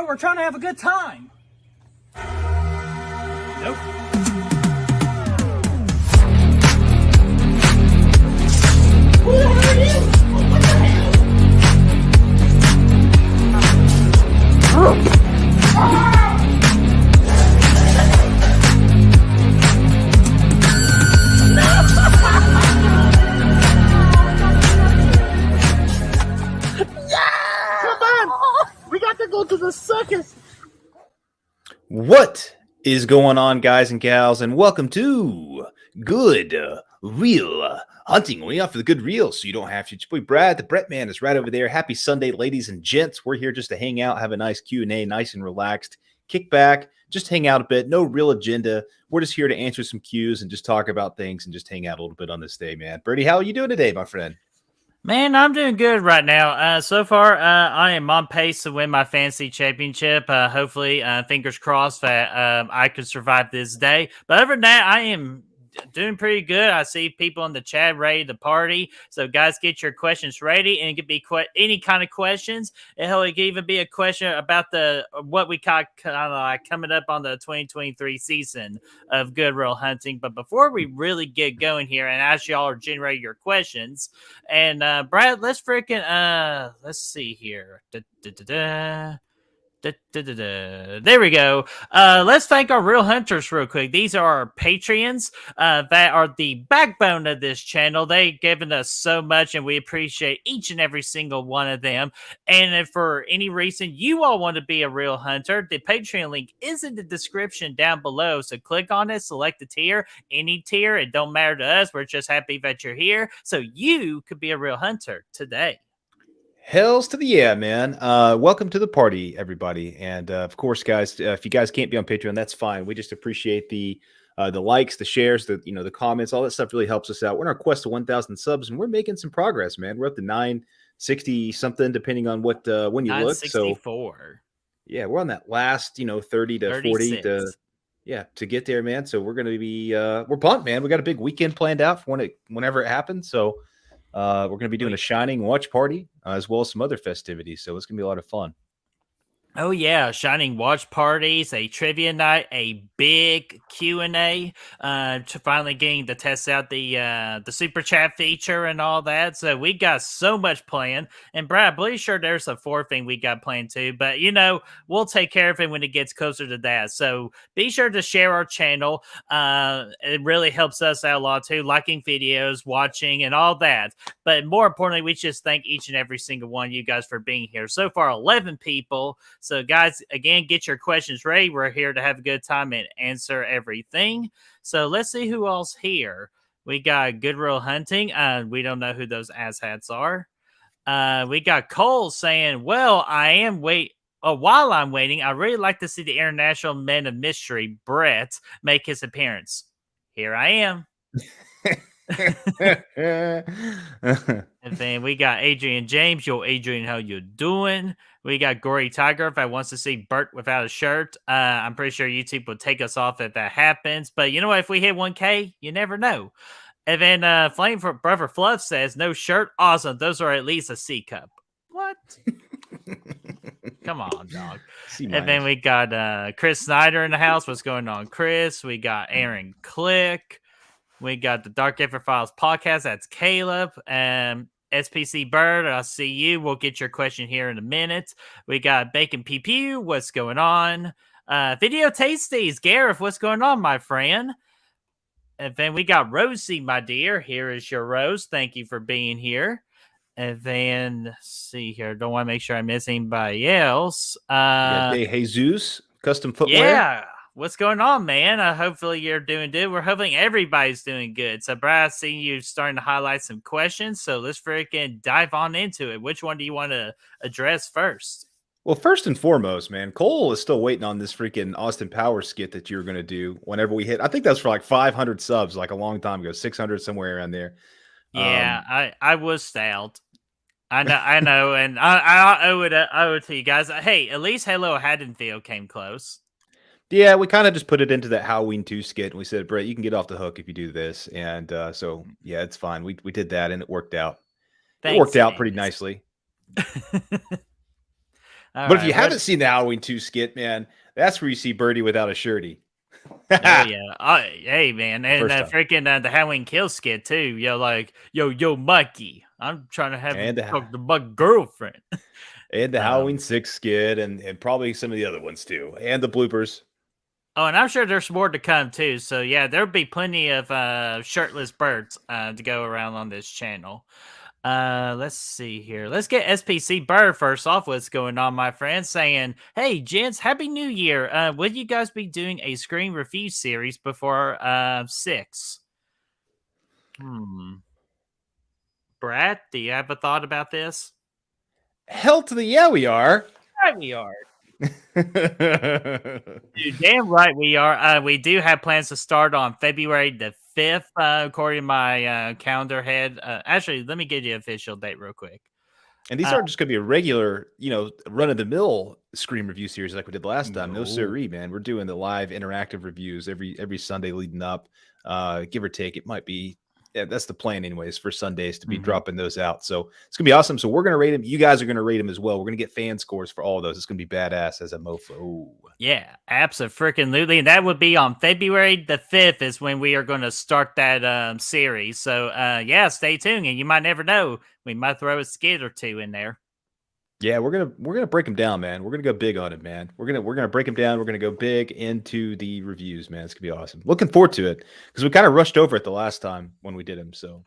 bro. We're trying to have a good time. Nope. Who the hell are you? What the hell? Come on! We got to go to the circus! What is going on, guys and gals, and welcome to Good Real Hunting. We offer the good reel, so you don't have to. It's your boy Brad, the Brett Man, is right over there. Happy Sunday, ladies and gents. We're here just to hang out, have a nice Q&A, nice and relaxed. Kick back, just hang out a bit. No real agenda. We're just here to answer some Q's and just talk about things and just hang out a little bit on this day, man. Birdie, how are you doing today, my friend? Man, I'm doing good right now. So far, I am on pace to win my fantasy championship. Hopefully, fingers crossed that I could survive this day. But other than that, I am doing pretty good. I see people in the chat ready to party. So, guys, get your questions ready, and it could be any kind of questions. And hell, it could even be a question about what we got kind of like coming up on the 2023 season of Good Real Hunting. But before we really get going here, and as y'all are generating your questions, and Brad, let's see here. There we go. Let's thank our real hunters real quick. These are our Patreons that are the backbone of this channel. They've given us so much, and we appreciate each and every single one of them. And if for any reason you all want to be a real hunter, the Patreon link is in the description down below. So click on it, select the tier, any tier. It don't matter to us. We're just happy that you're here, so you could be a real hunter today. Hells to the yeah, man. Welcome to the party, everybody. And of course, guys, if you guys can't be on Patreon, that's fine. We just appreciate the likes, the shares, the comments, all that stuff really helps us out. We're on our quest to 1,000 subs, and we're making some progress, man. We're up to 960 something, depending on what when you look. So yeah, we're on that last 30 to 40 to get there, man. So we're gonna be we're pumped, man. We got a big weekend planned out for whenever it happens. So we're going to be doing a Shining watch party as well as some other festivities. So it's going to be a lot of fun. Oh yeah, Shining watch parties, a trivia night, a big Q&A, to finally getting to test out the super chat feature and all that. So we got so much planned. And Brad, I'm pretty sure there's a fourth thing we got planned too. But we'll take care of it when it gets closer to that. So be sure to share our channel. It really helps us out a lot too, liking videos, watching, and all that. But more importantly, we just thank each and every single one of you guys for being here. So far, 11 people. So, guys, again, get your questions ready. We're here to have a good time and answer everything. So, let's see who else here. We got Good Real Hunting. We don't know who those asshats are. We got Cole saying, well, while I'm waiting, I really like to see the International Man of Mystery, Brett, make his appearance. Here I am. And then we got Adrian James. Yo, Adrian, how you doing? We got Gory Tiger that wants to see Bert without a shirt. I'm pretty sure YouTube will take us off if that happens. But you know what? If we hit 1K, you never know. And then Flame for Brother Fluff says, no shirt. Awesome. Those are at least a C cup. What? Come on, dog. And then we got Chris Snyder in the house. What's going on, Chris? We got Aaron Click. We got the Dark Effort Files podcast. That's Caleb. SPC Bird, I'll see you. We'll get your question here in a minute. We got Bacon Pew Pew. What's going on? Video Tasties. Gareth, what's going on, my friend? And then we got Rosie, my dear. Here is your Rose. Thank you for being here. And then, let's see here. Don't want to make sure I miss anybody else. Hey, Jesus, custom footwear. Yeah. What's going on, man? Hopefully you're doing good. We're hoping everybody's doing good. So, Brad, I see you starting to highlight some questions. So let's freaking dive on into it. Which one do you want to address first? Well, first and foremost, man, Cole is still waiting on this freaking Austin Powers skit that you were going to do whenever we hit. I think that was for like 500 subs, like a long time ago, 600 somewhere around there. Yeah, I was styled. I know, and I owe it to you guys. Hey, at least Hello Haddonfield came close. Yeah, we kind of just put it into that Halloween 2 skit, and we said, Brett, you can get off the hook if you do this. And so, yeah, it's fine. We did that, and it worked out. It worked out pretty nicely. All But if right. you haven't seen the Halloween 2 skit, man, that's where you see Birdie without a shirty. Oh yeah. Hey man, and First time. freaking the Halloween kill skit too. Yo, like yo, Mikey, I'm trying to have And him the, talk to my girlfriend. and the Um, Halloween 6 skit, and probably some of the other ones too, and the bloopers. Oh, and I'm sure there's more to come too. So yeah, there'll be plenty of shirtless birds to go around on this channel. Let's see here. Let's get SPC Bird first off. What's going on, my friend? Saying, "Hey, gents, Happy New Year. Will you guys be doing a screen review series before 6? Brad, do you have a thought about this? Hell to the yeah, we are. Right, we are. Dude, damn right we are. We do have plans to start on February the 5th, according to my calendar head. Actually, let me give you the official date real quick. And these aren't just going to be a regular, run of the mill screen review series like we did last time. No, No. siree, man. We're doing the live interactive reviews every Sunday leading up, give or take. It might be, that's the plan, anyways, for Sundays to be dropping those out. So it's gonna be awesome. So we're gonna rate them. You guys are gonna rate them as well. We're gonna get fan scores for all of those. It's gonna be badass as a mofo. Ooh. Yeah, absolutely. And that would be on February the 5th is when we are going to start that series. So yeah, stay tuned, and you might never know. We might throw a skit or two in there. Yeah, we're gonna break them down, man. We're gonna go big on it, man. We're gonna break them down. We're gonna go big into the reviews, man. It's gonna be awesome. Looking forward to it because we kind of rushed over it the last time when we did them, so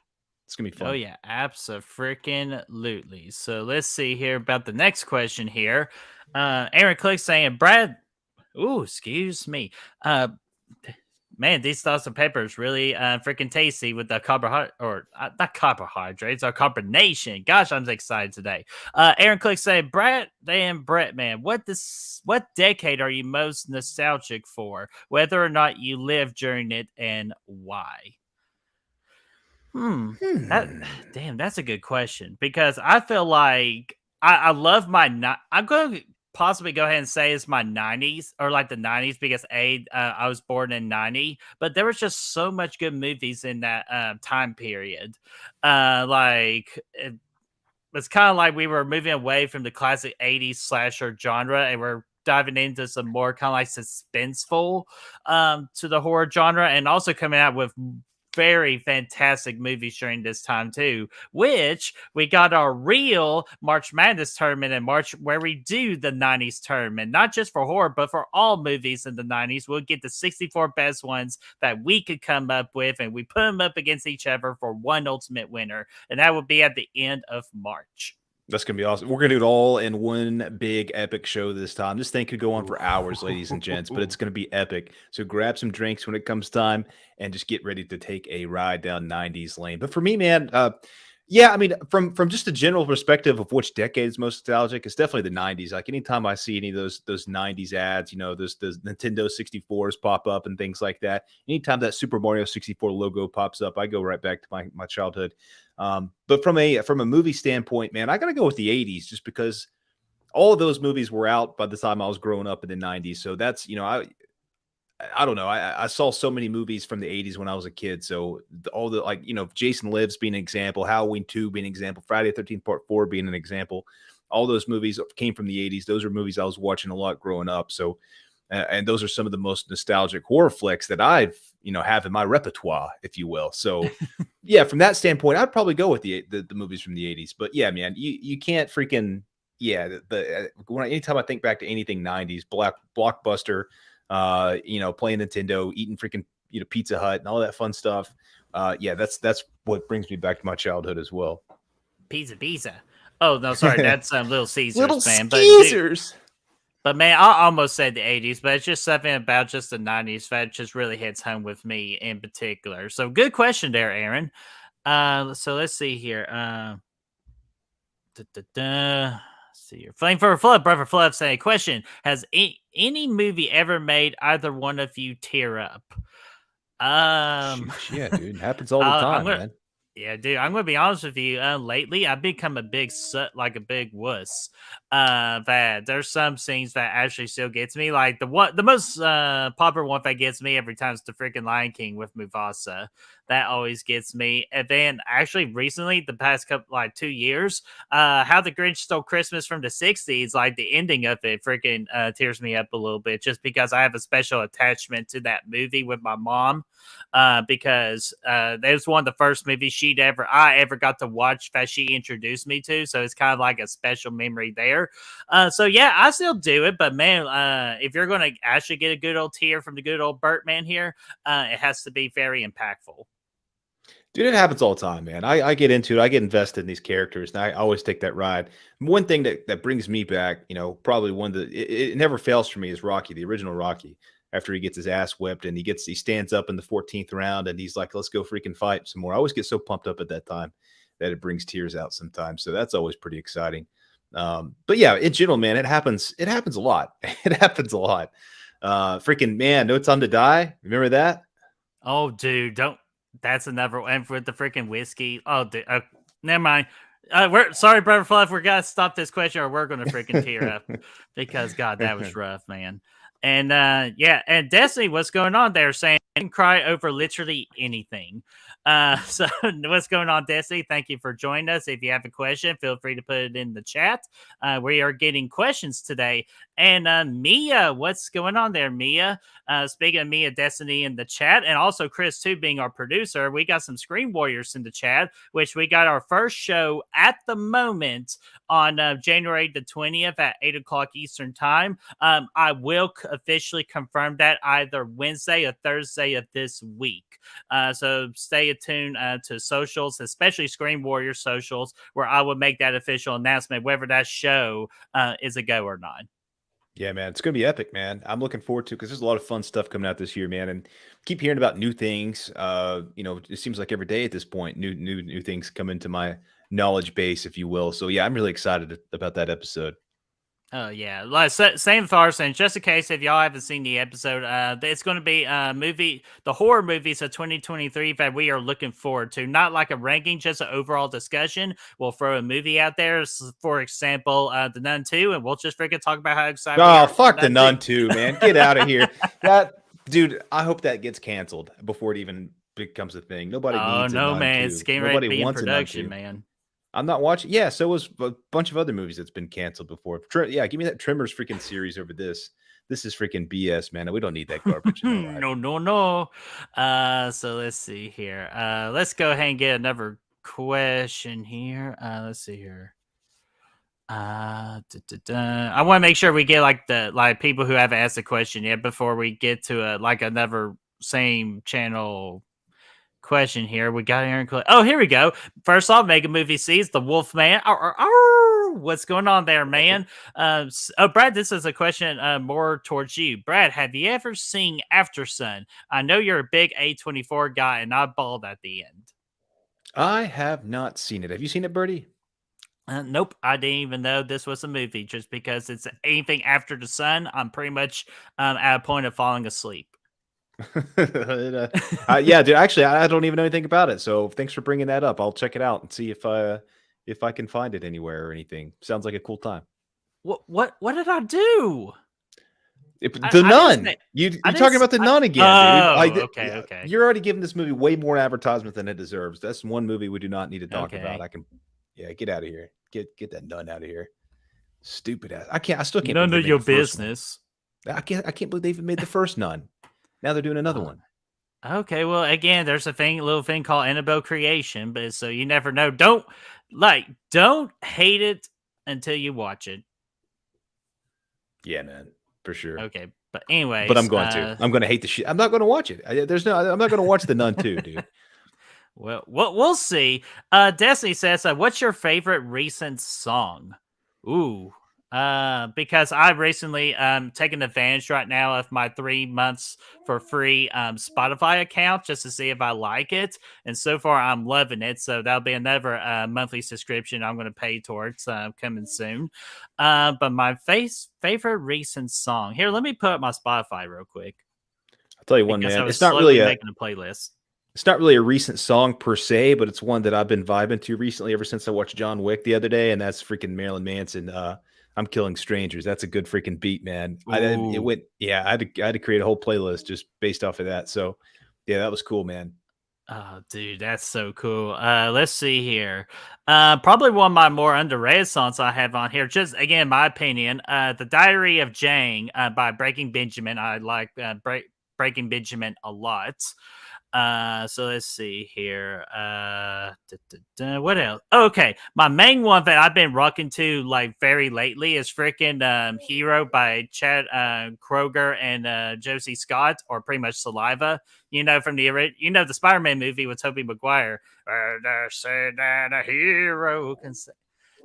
it's gonna be fun. Oh yeah, absolutely. So let's see here about the next question here. Aaron Click saying, Brad, excuse me. Man, these sauce and peppers really freaking tasty with the carbohydrate, or not carbohydrates, or carbonation. Gosh, I'm excited today. Aaron Click saying, Brett and Brett, man, what decade are you most nostalgic for? Whether or not you lived during it, and why? That's a good question, because I feel like I love I'm going to possibly go ahead and say it's my 90s, or like the 90s, because I was born in 90, but there was just so much good movies in that time period. It's kind of like we were moving away from the classic 80s slasher genre, and we're diving into some more kind of like suspenseful to the horror genre, and also coming out with very fantastic movies during this time too, which we got our real March Madness tournament in March, where we do the 90s tournament, not just for horror, but for all movies in the 90s. We'll get the 64 best ones that we could come up with, and we put them up against each other for one ultimate winner, and that will be at the end of March. That's going to be awesome. We're going to do it all in one big epic show this time. This thing could go on for hours, ladies and gents, but it's going to be epic. So grab some drinks when it comes time and just get ready to take a ride down 90s lane. But for me, man, yeah, I mean, from just a general perspective of which decade is most nostalgic, it's definitely the 90s. Like anytime I see any of those 90s ads, those Nintendo 64s pop up and things like that. Anytime that Super Mario 64 logo pops up, I go right back to my childhood. But from a movie standpoint, man, I got to go with the 80s just because all of those movies were out by the time I was growing up in the 90s. So that's, I don't know. I saw so many movies from the 80s when I was a kid. So all the, like, Jason Lives being an example, Halloween 2 being an example, Friday the 13th Part 4 being an example. All those movies came from the 80s. Those are movies I was watching a lot growing up. So, and those are some of the most nostalgic horror flicks that I've, have in my repertoire, if you will. So yeah, from that standpoint, I'd probably go with the movies from the 80s. But yeah, man, you can't freaking, anytime I think back to anything 90s, blockbuster, playing Nintendo, eating freaking, Pizza Hut and all that fun stuff. That's what brings me back to my childhood as well. Pizza. Oh no, sorry, that's Little Caesars, Little man. Caesars. But man, I almost said the 80s, but it's just something about just the 90s that just really hits home with me in particular. So good question there, Aaron. So let's see here. Let's see here. Flame for a Flood, Brother Flood saying, question: has any movie ever made either one of you tear up? Yeah, dude, it happens all the time, man. Yeah, dude, I'm gonna be honest with you. Lately, I've become a big like a big wuss. That there's some scenes that actually still gets me. Like the most popular one that gets me every time is the freaking Lion King with Mufasa. That always gets me. And then actually recently, the past couple like 2 years, How the Grinch Stole Christmas from the '60s, like the ending of it, freaking tears me up a little bit, just because I have a special attachment to that movie with my mom because that was one of the first movies I ever got to watch that she introduced me to. So it's kind of like a special memory there. So yeah, I still do it, but man, if you're going to actually get a good old tear from the good old Bertman here, it has to be very impactful. Dude, it happens all the time, man. I get into it. I get invested in these characters, and I always take that ride. One thing that brings me back, probably one that it never fails for me is Rocky, the original Rocky. After he gets his ass whipped and he stands up in the 14th round and he's like, "Let's go freaking fight some more." I always get so pumped up at that time that it brings tears out sometimes. So that's always pretty exciting. But yeah, in general, man, it happens. It happens a lot. It happens a lot. Freaking man, No Time to Die. Remember that? Oh, dude, don't. That's another one with the freaking whiskey. Oh, dude, never mind. We're sorry, brother Fluff. We're gonna stop this question, or we're gonna freaking tear up because God, that was rough, man. And yeah, and Destiny, what's going on there? Saying I can cry over literally anything. So what's going on, Destiny? Thank you for joining us. If you have a question, feel free to put it in the chat. We are getting questions today. And Mia, what's going on there, Mia? Speaking of Mia, Destiny in the chat, and also Chris too being our producer, we got some Screen Warriors in the chat, which we got our first show at the moment on January the 20th at 8 o'clock Eastern time. I will officially confirm that either Wednesday or Thursday of this week. So stay tuned to socials, especially Screen Warrior socials, where I will make that official announcement whether that show is a go or not. Yeah, man, it's gonna be epic, man. I'm looking forward to because there's a lot of fun stuff coming out this year, man, and keep hearing about new things. It seems like every day at this point, new things come into my knowledge base, if you will. So yeah, I'm really excited about that episode. Oh yeah, like same with ours. And just in case if y'all haven't seen the episode, it's going to be the horror movies of 2023 that we are looking forward to. Not like a ranking, just an overall discussion. We'll throw a movie out there, for example, The Nun 2, and we'll just freaking talk about how excited. We Oh, are fuck The Nun 2, man! Get out of here, that dude. I hope that gets canceled before it even becomes a thing. Nobody needs a Nun man, 2. it's getting ready to be in wants production, man. I'm not watching. Yeah, so was a bunch of other movies that's been canceled before. Yeah, give me that Tremors freaking series over this. This is freaking BS, man. We don't need that garbage. No. So let's see here. Let's go ahead and get another question here. Let's see here. I want to make sure we get like people who haven't asked a question yet before we get to another same channel question here. We got Aaron. Oh, here we go. First off, Mega Movie sees the Wolf Man. What's going on there, man? Brad, this is a question more towards you. Brad, have you ever seen After Sun? I know you're a big A24 guy, and I bawled at the end. I have not seen it. Have you seen it, Birdie? Nope, I didn't even know this was a movie. Just because it's anything after the sun, I'm pretty much at a point of falling asleep. Yeah, dude. Actually, I don't even know anything about it. So thanks for bringing that up. I'll check it out and see if I can find it anywhere or anything. Sounds like a cool time. What did I do? The Nun. You're talking about The Nun again, dude. Okay. You're already giving this movie way more advertisement than it deserves. That's one movie we do not need to talk about. Get out of here. Get that Nun out of here. Stupid ass. I still can't. None of your business. I can't believe they even made the first Nun. Now they're doing another one. Okay, well, again, there's a little thing called Annabelle creation, but so you never know. Don't hate it until you watch it. Yeah, man, for sure. Okay, but anyway, I'm going to. I'm going to hate the shit. I'm not going to watch it. I'm not going to watch the Nun 2, dude. Well, we'll see. Destiny says, "What's your favorite recent song?" Ooh. Because I recently taken advantage right now of my 3 months for free Spotify account just to see if I like it, and so far I'm loving it. So that'll be another monthly subscription I'm going to pay towards coming soon. But my favorite recent song here. Let me put up my Spotify real quick. I'll tell you one, man. It's not really making a playlist. It's not really a recent song per se, but it's one that I've been vibing to recently ever since I watched John Wick the other day, and that's freaking Marilyn Manson. I'm Killing Strangers. That's a good freaking beat, man. It Ooh. went, yeah. I had to create a whole playlist just based off of that. So, yeah, that was cool, man. Oh, dude, that's so cool. Let's see here. Probably one of my more underrated songs I have on here. Just again, my opinion. The Diary of Jane by Breaking Benjamin. I like Breaking Benjamin a lot. So let's see here. What else? Okay, my main one that I've been rocking to like very lately is freaking "Hero" by Chad Kroger and Josie Scott, or pretty much Saliva. From the Spider-Man movie with Tobey Maguire. They say that a hero can say,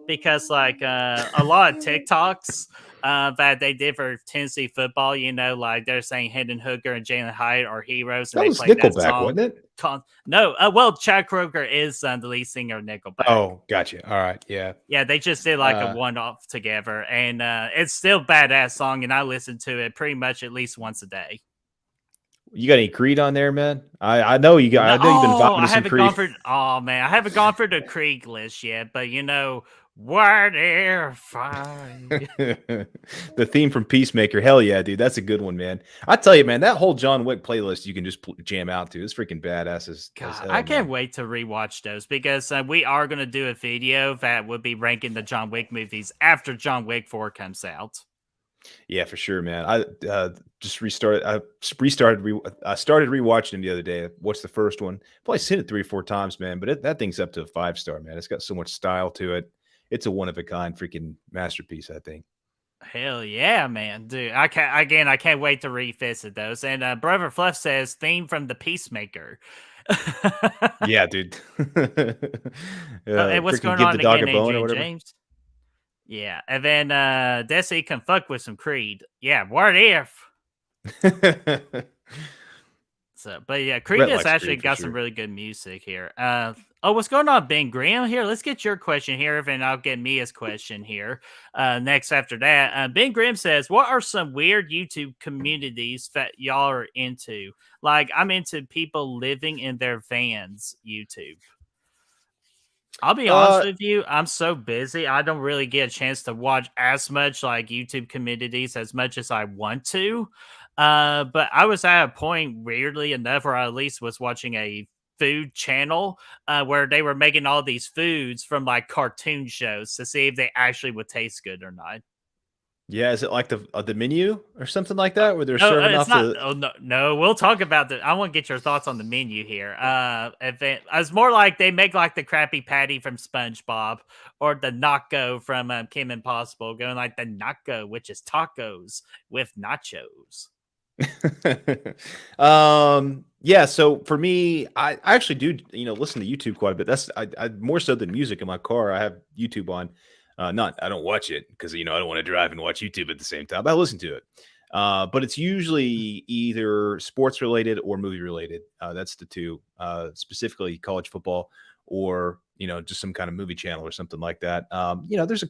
because like a lot of TikToks that they did for Tennessee football, like they're saying Hendon Hooker and Jalen Hyatt are heroes, and That they was played that Nickelback, song. wasn't it? No, well, Chad Kroger is the lead singer of Nickelback. Oh, gotcha. All right, yeah. Yeah, they just did like a one-off together, and it's still badass song, and I listen to it pretty much at least once a day. You got any Creed on there, man? I know you got. No, I know you've been vibing I to some haven't gone Creed. for. Oh man, I haven't gone for the Krieg list yet. But what if I? The theme from Peacemaker. Hell yeah, dude. That's a good one, man. I tell you, man, that whole John Wick playlist you can just jam out to. It's freaking badass as God, hell. I can't Man. wait to rewatch those because we are going to do a video that would be ranking the John Wick movies after John Wick 4 comes out. Yeah, for sure, man. I just restarted. I started rewatching him the other day. I watched the first one. Probably seen it 3 or 4 times, man. But that thing's up to a 5-star, man. It's got so much style to it. It's a one of a kind freaking masterpiece, I think. Hell yeah, man, dude! I can't wait to revisit those. And Brother Fluff says theme from the Peacemaker. Yeah, dude. Hey, what's Freaking going give the on dog again, a bone or Adrian whatever. James? Yeah, and then Desi can fuck with some Creed. Yeah, what if? So, but yeah, Creed Brett has likes actually Creed for got some sure. really good music here. What's going on, Ben Graham? Here, let's get your question here, and I'll get Mia's question here next after that. Ben Graham says, "What are some weird YouTube communities that y'all are into? Like, I'm into people living in their vans. YouTube." I'll be honest Uh, with you, I'm so busy. I don't really get a chance to watch as much like YouTube communities as much as I want to. But I was at a point, weirdly enough, where I at least was watching a food channel where they were making all these foods from like cartoon shows to see if they actually would taste good or not. yeah, is it like the menu or something like that where they're No, serving it's off not. the Oh no, no. We'll talk about the. I want to get your thoughts on the menu here. It's more like they make like the Krabby Patty from SpongeBob or the Nacho from Kim Impossible, going like the Nacho, which is tacos with nachos. Yeah, so for me, I actually do, listen to YouTube quite a bit. I more so than music in my car. I have YouTube on. Not I don't watch it because I don't want to drive and watch YouTube at the same time. I listen to it. But it's usually either sports related or movie related. That's the two, specifically college football or just some kind of movie channel or something like that. There's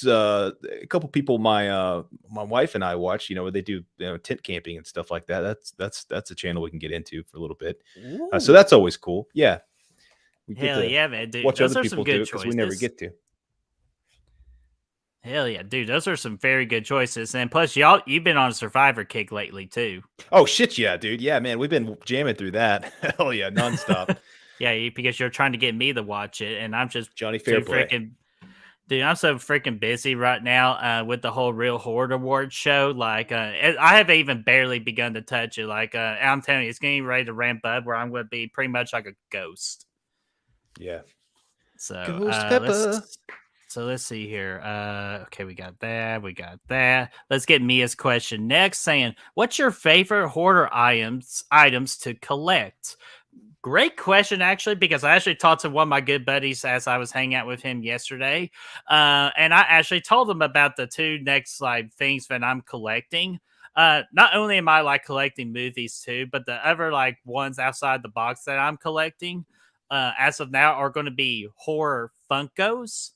a couple people my wife and I watch. Where they do tent camping and stuff like that. That's a channel we can get into for a little bit. So Ooh, that's always cool. Yeah, we get hell to yeah, man, dude! watch Those other are some people do good it because we never choices. get to. Hell yeah, dude! Those are some very good choices. And plus, you've been on a Survivor kick lately too. Oh shit, yeah, dude. Yeah, man, we've been jamming through that. Hell yeah, nonstop. Yeah, because you're trying to get me to watch it, and I'm just Johnny too Fairplay. freaking. Dude, I'm so freaking busy right now with the whole Real Horde Awards show. Like, I have even barely begun to touch it. Like, I'm telling you, it's getting ready to ramp up where I'm going to be pretty much like a ghost. Yeah. So, Ghost Pepper. let's see here. Okay, we got that. We got that. Let's get Mia's question next. Saying, "What's your favorite hoarder items to collect?" Great question, actually, because I actually talked to one of my good buddies as I was hanging out with him yesterday, and I actually told him about the two next like things that I'm collecting. Not only am I like collecting movies too, but the other like ones outside the box that I'm collecting, as of now, are going to be horror Funkos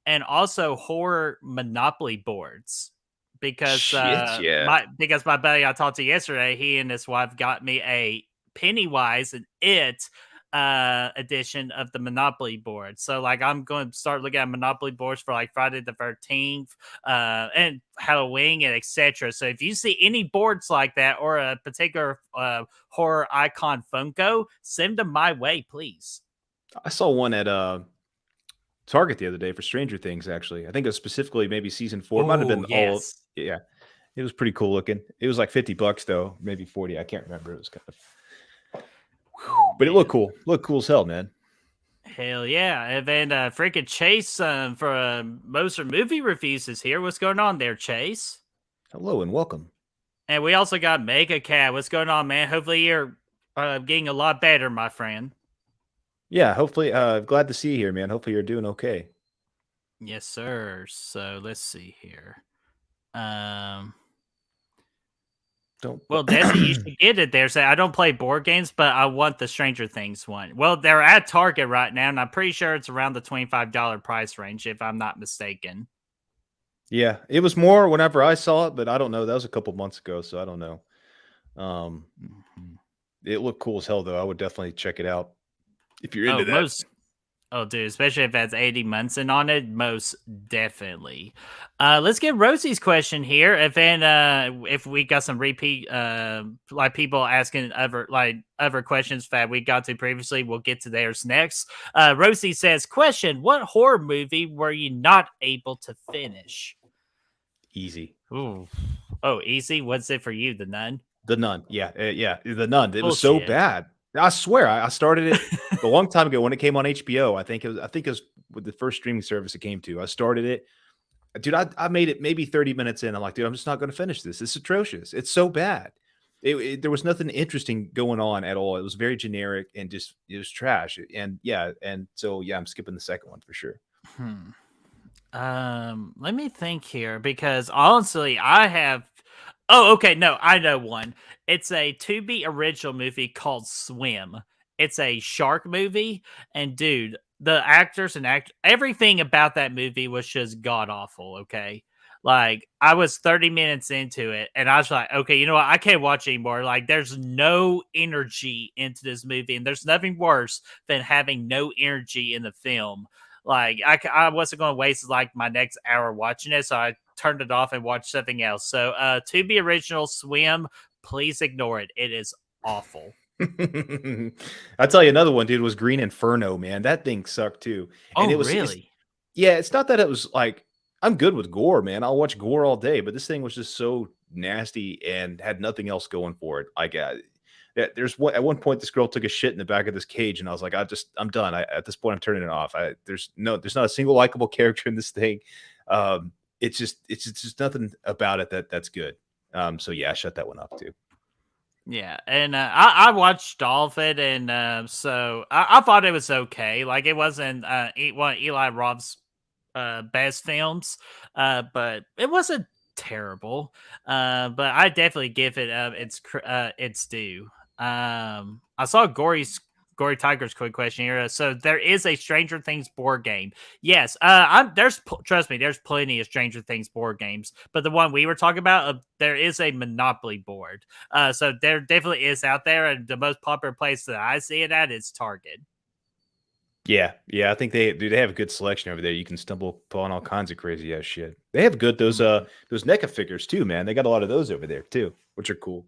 and also horror Monopoly boards. Because Shit, yeah. my buddy I talked to yesterday, he and his wife got me a Pennywise and It edition of the Monopoly board. So like I'm going to start looking at Monopoly boards for like Friday the 13th and Halloween and etc. So if you see any boards like that or a particular horror icon Funko, send them my way, please. I saw one at Target the other day for Stranger Things. Actually, I think it was specifically maybe season 4. It might have Oh, been all. yes. Yeah, it was pretty cool looking. It was like $50 though, maybe 40. I can't remember. It was kind of, Oh, but it looked man. cool. Looked cool as hell, man. Hell yeah. And then freaking Chase for Moser movie reviews is here. What's going on there, Chase? Hello and welcome. And we also got Mega Cat. What's going on, man? Hopefully you're getting a lot better, my friend. Yeah, hopefully. Glad to see you here, man. Hopefully you're doing okay. Yes, sir. So let's see here. Don't. Well, Desi, you should get it there. Say, I don't play board games, but I want the Stranger Things one. Well, they're at Target right now, and I'm pretty sure it's around the $25 price range, if I'm not mistaken. Yeah, it was more whenever I saw it, but I don't know. That was a couple months ago, so I don't know. It looked cool as hell, though. I would definitely check it out if you're into that. Oh, dude, especially if that's 80 months in on it, most definitely. Let's get Rosie's question here. If we got some repeat like people asking other questions that we got to previously, we'll get to theirs next. Rosie says, question, what horror movie were you not able to finish? Easy. Ooh. Oh, easy. What's it for you, The Nun? The Nun. Yeah, The Nun. It was so Bullshit. bad. I swear, I started it a long time ago when it came on HBO. I think it was with the first streaming service it came to. I started it. Dude, I made it maybe 30 minutes in. I'm like, dude, I'm just not going to finish this. It's atrocious. It's so bad. There was nothing interesting going on at all. It was very generic and just it was trash. And so I'm skipping the second one for sure. Let me think here because honestly, I have. Oh, okay. No, I know one. It's a Tubi original movie called Swim. It's a shark movie, and dude, the actors and everything about that movie was just god awful. Okay, like I was 30 minutes into it, and I was like, okay, you know what? I can't watch anymore. Like, there's no energy into this movie, and there's nothing worse than having no energy in the film. Like I wasn't going to waste like my next hour watching it, so I turned it off and watched something else. So Tubi original Swim, please ignore it. It is awful. I'll tell you another one, dude, was Green Inferno, man. That thing sucked too. And Oh, it was really? it's not that it was like I'm good with gore, man. I'll watch gore all day, but this thing was just so nasty and had nothing else going for it. Like at one point this girl took a shit in the back of this cage and I was like, I'm done. At this point I'm turning it off. There's not a single likable character in this thing. It's just nothing about it that's good. So yeah, I shut that one off too. Yeah, and I watched all of it, and so I thought it was okay. Like it wasn't one of Eli Roth's best films, but it wasn't terrible. But I definitely give it its due. I saw Gory Tiger's quick question here. So there is a Stranger Things board game. Yes, trust me, there's plenty of Stranger Things board games, but the one we were talking about, there is a Monopoly board. So there definitely is out there, and the most popular place that I see it at is Target. Yeah, I think they have a good selection over there. You can stumble upon all kinds of crazy ass shit. They have good those NECA figures too, man. They got a lot of those over there too, which are cool.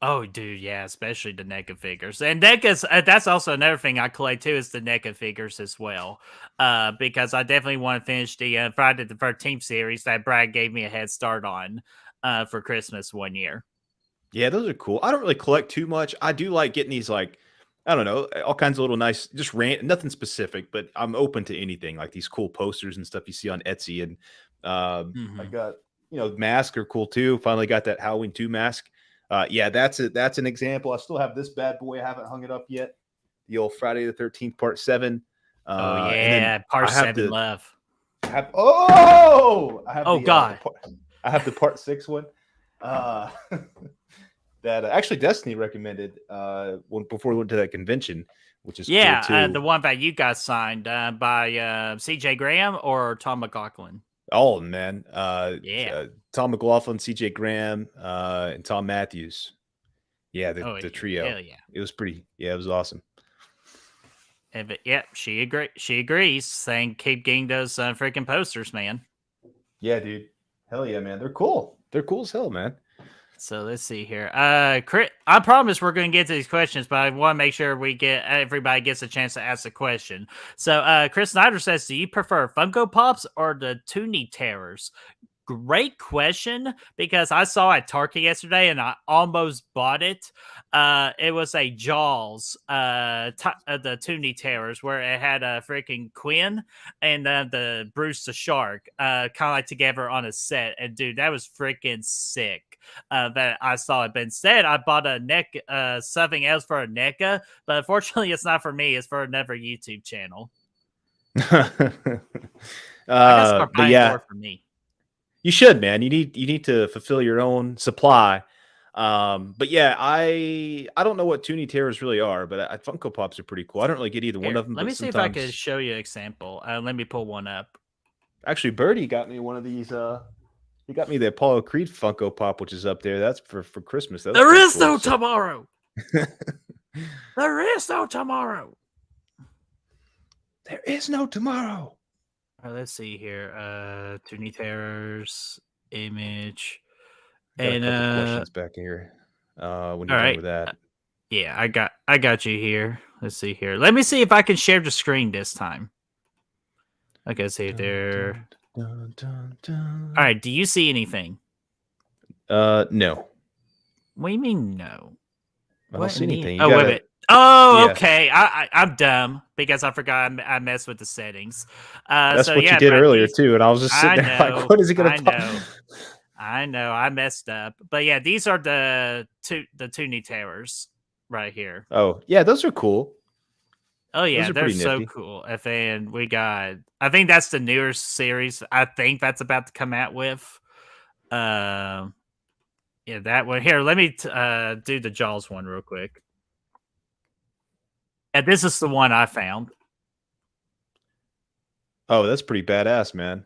Oh, dude, yeah, especially the NECA figures. And NECA's, that's also another thing I collect too, is the NECA figures as well. Because I definitely want to finish the Friday the 13th series that Brad gave me a head start on for Christmas one year. Yeah, those are cool. I don't really collect too much. I do like getting these, like, I don't know, all kinds of little nice, just nothing specific, but I'm open to anything, like these cool posters and stuff you see on Etsy. And I got, masks are cool too. Finally got that Halloween 2 mask. Yeah, that's an example. I still have this bad boy. I haven't hung it up yet. The old Friday the 13th Part 7. Oh yeah, and then Part 7 love. I have God. I have the Part 6 one. That actually Destiny recommended before we went to that convention, which is cool too. The one that you guys signed by CJ Graham or Tom McLaughlin. Oh man, Tom McLaughlin, CJ Graham, and Tom Matthews. Yeah, the trio. Hell yeah. It was it was awesome. Yep, she agrees, saying keep getting those freaking posters, man. Yeah, dude. Hell yeah, man. They're cool. They're cool as hell, man. So let's see here. Chris, I promise we're going to get to these questions, but I want to make sure everybody gets a chance to ask a question. So Chris Snyder says, do you prefer Funko Pops or the Toonie Terrors? Great question, because I saw at Target yesterday and I almost bought it. It was a Jaws, the Toonie Terrors, where it had a freaking Quinn and the Bruce the Shark, kind of like together on a set. And dude, that was freaking sick. That I saw it. But instead, I bought something else for a NECA, but unfortunately, it's not for me. It's for another YouTube channel. I gotta start But buying yeah, more for me. you should, man. You need to fulfill your own supply. But yeah, I don't know what Toonie Terrors really are, but Funko Pops are pretty cool. I don't really get either one Here, of them. let But me see if I could sometimes, show you an example. Let me pull one up. actually, Birdie got me one of these. He got me the Apollo Creed Funko Pop, which is up there. That's for Christmas. That's There is cool. no tomorrow. There is no tomorrow. There is no tomorrow. All right, let's see here. Toonie Terrors image. Got And a couple questions back here. When you're done with that. Yeah, I got you here. Let's see here. Let me see if I can share the screen this time. Okay, see there. Dun, dun, dun. All right, do you see anything? No. What do you mean no? I don't see anything. Oh, wait a minute. Oh, Yeah. okay. I'm dumb because I forgot I messed with the settings. That's so what yeah, you did Brad, earlier too, and I was just sitting there like, "What is he gonna?" I know. I messed up, but yeah, these are the Toonie Towers right here. Oh yeah, those are cool. Oh yeah, they're pretty so nifty. cool. And we got, I think that's the newer series. I think that's about to come out with. Yeah, that one here. Let me do the Jaws one real quick. And this is the one I found. Oh, that's pretty badass, man.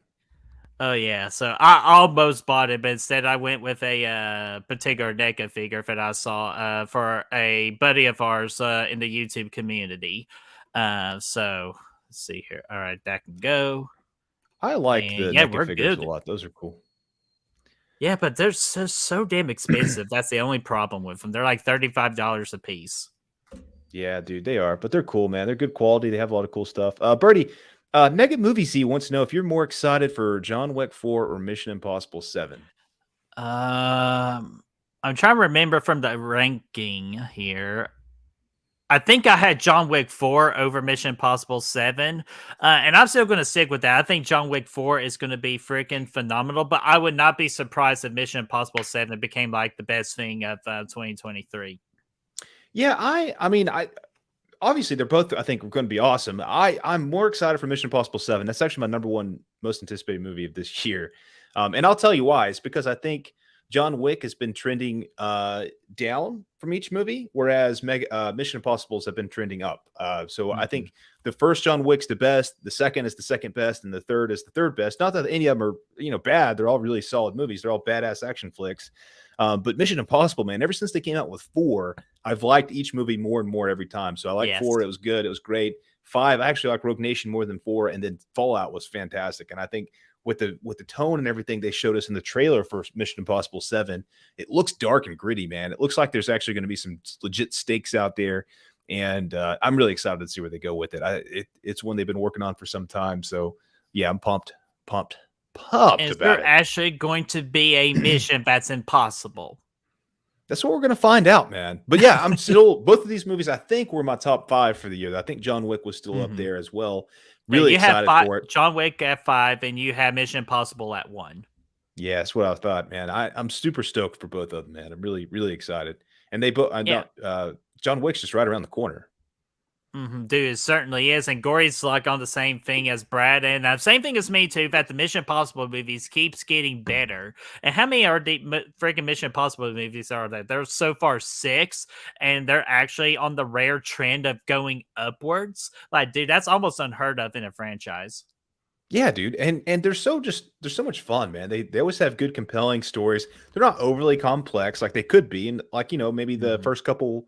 Oh yeah, so I almost bought it, but instead I went with a particular NECA figure that I saw for a buddy of ours in the YouTube community. So let's see here. All right, that can go. I like the yeah, NECA we're figures good. a lot. Those are cool. Yeah, but they're so damn expensive. That's the only problem with them. They're like $35 a piece. Yeah, dude, they are, but they're cool, man. They're good quality. They have a lot of cool stuff. Birdie, Mega Movie Z wants to know if you're more excited for John Wick 4 or Mission Impossible 7. I'm trying to remember from the ranking here. I think I had John Wick 4 over Mission Impossible 7. And I'm still going to stick with that. I think John Wick 4 is going to be freaking phenomenal, but I would not be surprised if Mission Impossible 7 became like the best thing of 2023. Yeah, I mean, obviously they're both, I think, going to be awesome. I'm more excited for Mission Impossible 7. That's actually my number one most anticipated movie of this year. And I'll tell you why. It's because I think John Wick has been trending down from each movie, whereas Mission Impossibles have been trending up. So I think the first John Wick's the best, the second is the second best, and the third is the third best. Not that any of them are bad. They're all really solid movies. They're all badass action flicks. But Mission Impossible, man, ever since they came out with 4, I've liked each movie more and more every time. So I like 4. It was good. It was great. 5, I actually like Rogue Nation more than 4. And then Fallout was fantastic. And I think with the tone and everything they showed us in the trailer for Mission Impossible 7, it looks dark and gritty, man. It looks like there's actually going to be some legit stakes out there. And I'm really excited to see where they go with it. It's one they've been working on for some time. So yeah, I'm pumped. Is there actually going to be a mission that's impossible? That's what we're going to find out, man. But yeah, I'm still, both of these movies, I think, were my top 5 for the year. I think John Wick was still up there as well. Really excited for it. John Wick at 5, and you have Mission Impossible at 1. Yeah, that's what I thought, man. I'm super stoked for both of them, man. I'm really, really excited. And they both, John Wick's just right around the corner. Dude, it certainly is. And Gory's like on the same thing as Brad. And same thing as me, too, that the Mission Impossible movies keeps getting better. And how many are the freaking Mission Impossible movies are there? There's so far 6, and they're actually on the rare trend of going upwards. Like, dude, that's almost unheard of in a franchise. Yeah, dude. And they're so much fun, man. They always have good, compelling stories. They're not overly complex like they could be. And like, maybe the first couple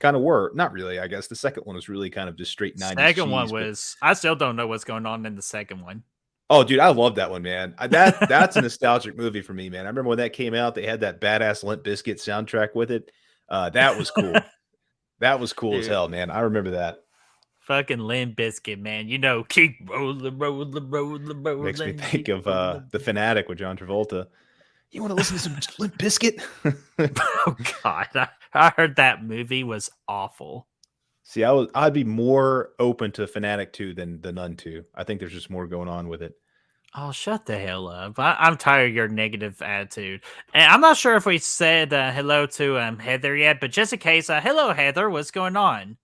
kind of were. Not really, I guess. The second one was really kind of just straight 90s Second one cheese. was. I still don't know what's going on in the second one. Oh, dude, I love that one, man. That's a nostalgic movie for me, man. I remember when that came out, they had that badass Limp Bizkit soundtrack with it. That was cool. That was cool as Dude. hell, man. I remember that. Fucking Limp Bizkit, man. You know, keep rolling, rolling, rolling, rolling. Makes me think keep of rolling. The Fanatic with John Travolta. You want to listen to some Limp Bizkit? Oh God, I heard that movie was awful. See, I'd be more open to Fanatic 2 than the Nun 2. I think there's just more going on with it. Oh, shut the hell up. I'm tired of your negative attitude. And I'm not sure if we said hello to Heather yet, but just in case, hello, Heather. What's going on?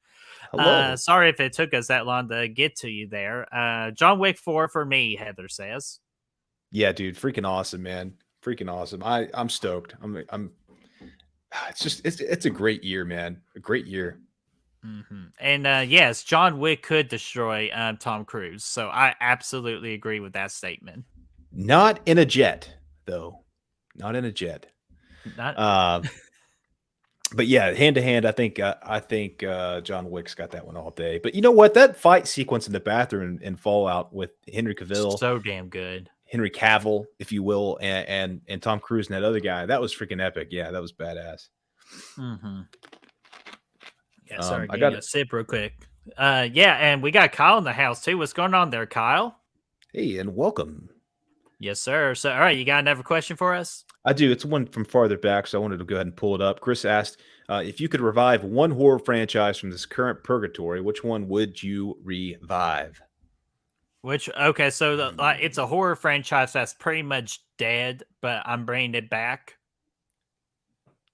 Hello. Sorry if it took us that long to get to you there. John Wick 4 for me, Heather says. Yeah, dude, freaking awesome, man. Freaking awesome. I'm stoked. I'm it's a great year, man. A great year. Mm-hmm. And yes, John Wick could destroy Tom Cruise. So I absolutely agree with that statement. Not in a jet, though. Not in a jet. Not But yeah, hand to hand, I think John Wick's got that one all day. But you know what? That fight sequence in the bathroom in Fallout with Henry Cavill, so damn good. Henry Cavill, if you will, and Tom Cruise and that other guy, that was freaking epic. Yeah, that was badass. Mm-hmm. Yeah, sorry, I getting got a sip real quick. Yeah, and we got Kyle in the house too. What's going on there, Kyle? Hey, and welcome. Yes, sir. So, all right, you got another question for us? I do. It's one from farther back, so I wanted to go ahead and pull it up. Chris asked if you could revive one horror franchise from this current purgatory, which one would you revive? Okay, so it's a horror franchise that's pretty much dead, but I'm bringing it back.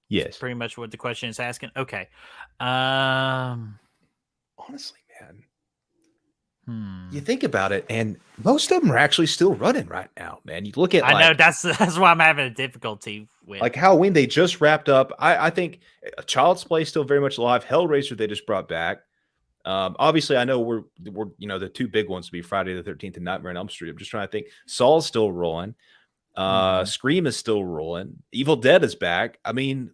Yes. Pretty much what the question is asking. Okay. Honestly, man, Hmm. you think about it, and most of them are actually still running right now, man. You look at I know that's why I'm having a difficulty with. like Halloween, they just wrapped up. I think Child's Play is still very much alive. Hellraiser they just brought back. Obviously, I know we're the two big ones to be Friday the 13th and Nightmare on Elm Street. I'm just trying to think. Saul's still rolling. Scream is still rolling. Evil Dead is back. I mean,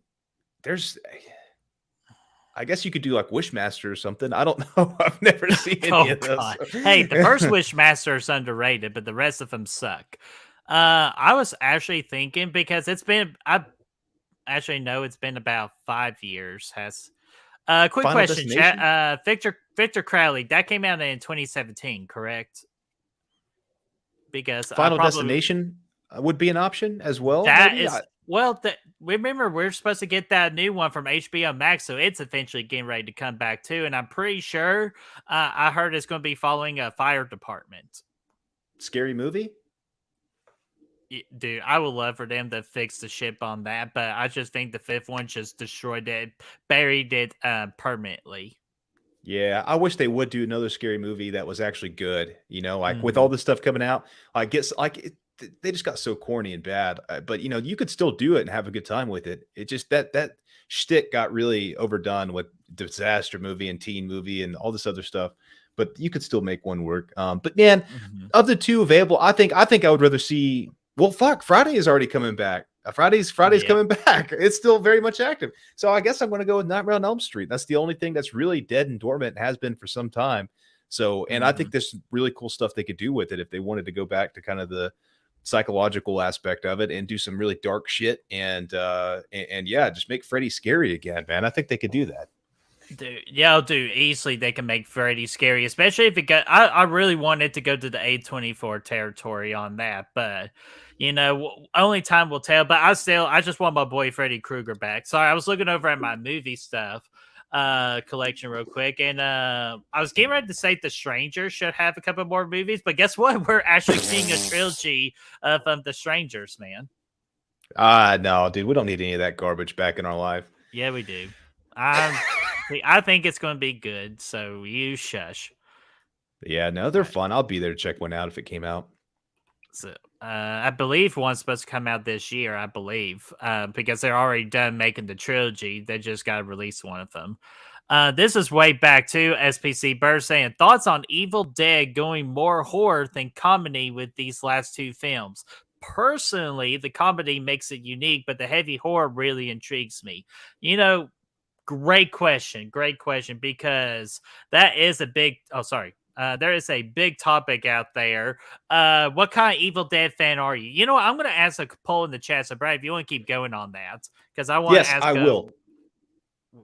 I guess you could do like Wishmaster or something. I don't know. I've never seen any of those. God. Hey, the first Wishmaster is underrated, but the rest of them suck. I was actually thinking because it's been about 5 years. Quick Final question, Destination? chat. Victor Crowley, that came out in 2017, correct? Because Final Destination would be an option as well. That maybe? is remember we're supposed to get that new one from HBO Max, so it's eventually getting ready to come back too. And I'm pretty sure I heard it's going to be following a fire department. Scary movie. Dude, I would love for them to fix the ship on that, but I just think the fifth one just destroyed it, buried it permanently. Yeah, I wish they would do another scary movie that was actually good. Like with all this stuff coming out, I guess they just got so corny and bad. But you could still do it and have a good time with it. It just that shtick got really overdone with disaster movie and teen movie and all this other stuff. But you could still make one work. But man, of the two available, I think I would rather see. Well, fuck, Friday is already coming back. Friday's coming back. It's still very much active. So I guess I'm going to go with Nightmare on Elm Street. That's the only thing that's really dead and dormant and has been for some time. So, and I think there's really cool stuff they could do with it if they wanted to go back to kind of the psychological aspect of it and do some really dark shit and yeah, just make Freddy scary again, man. I think they could do that. Dude, easily they can make Freddy scary, especially if it got. I really wanted to go to the A24 territory on that, but only time will tell. But I just want my boy Freddy Krueger back. Sorry, I was looking over at my movie stuff collection real quick, and I was getting ready to say The Stranger should have a couple more movies, but guess what? We're actually seeing a trilogy of The Strangers, man. No, dude, we don't need any of that garbage back in our life. Yeah, we do. I think it's going to be good, so you shush. Yeah, no, they're fun. I'll be there to check one out if it came out. So, I believe one's supposed to come out this year, I believe, because they're already done making the trilogy. They just got to release one of them. This is way back to SPC Bird saying, thoughts on Evil Dead going more horror than comedy with these last two films? Personally, the comedy makes it unique, but the heavy horror really intrigues me. Great question. Great question. Because that is a big. Oh, sorry. There is a big topic out there. What kind of Evil Dead fan are you? You know what? I'm going to ask a poll in the chat. So, Brad, if you want to keep going on that, because I want to Yes, ask. I will.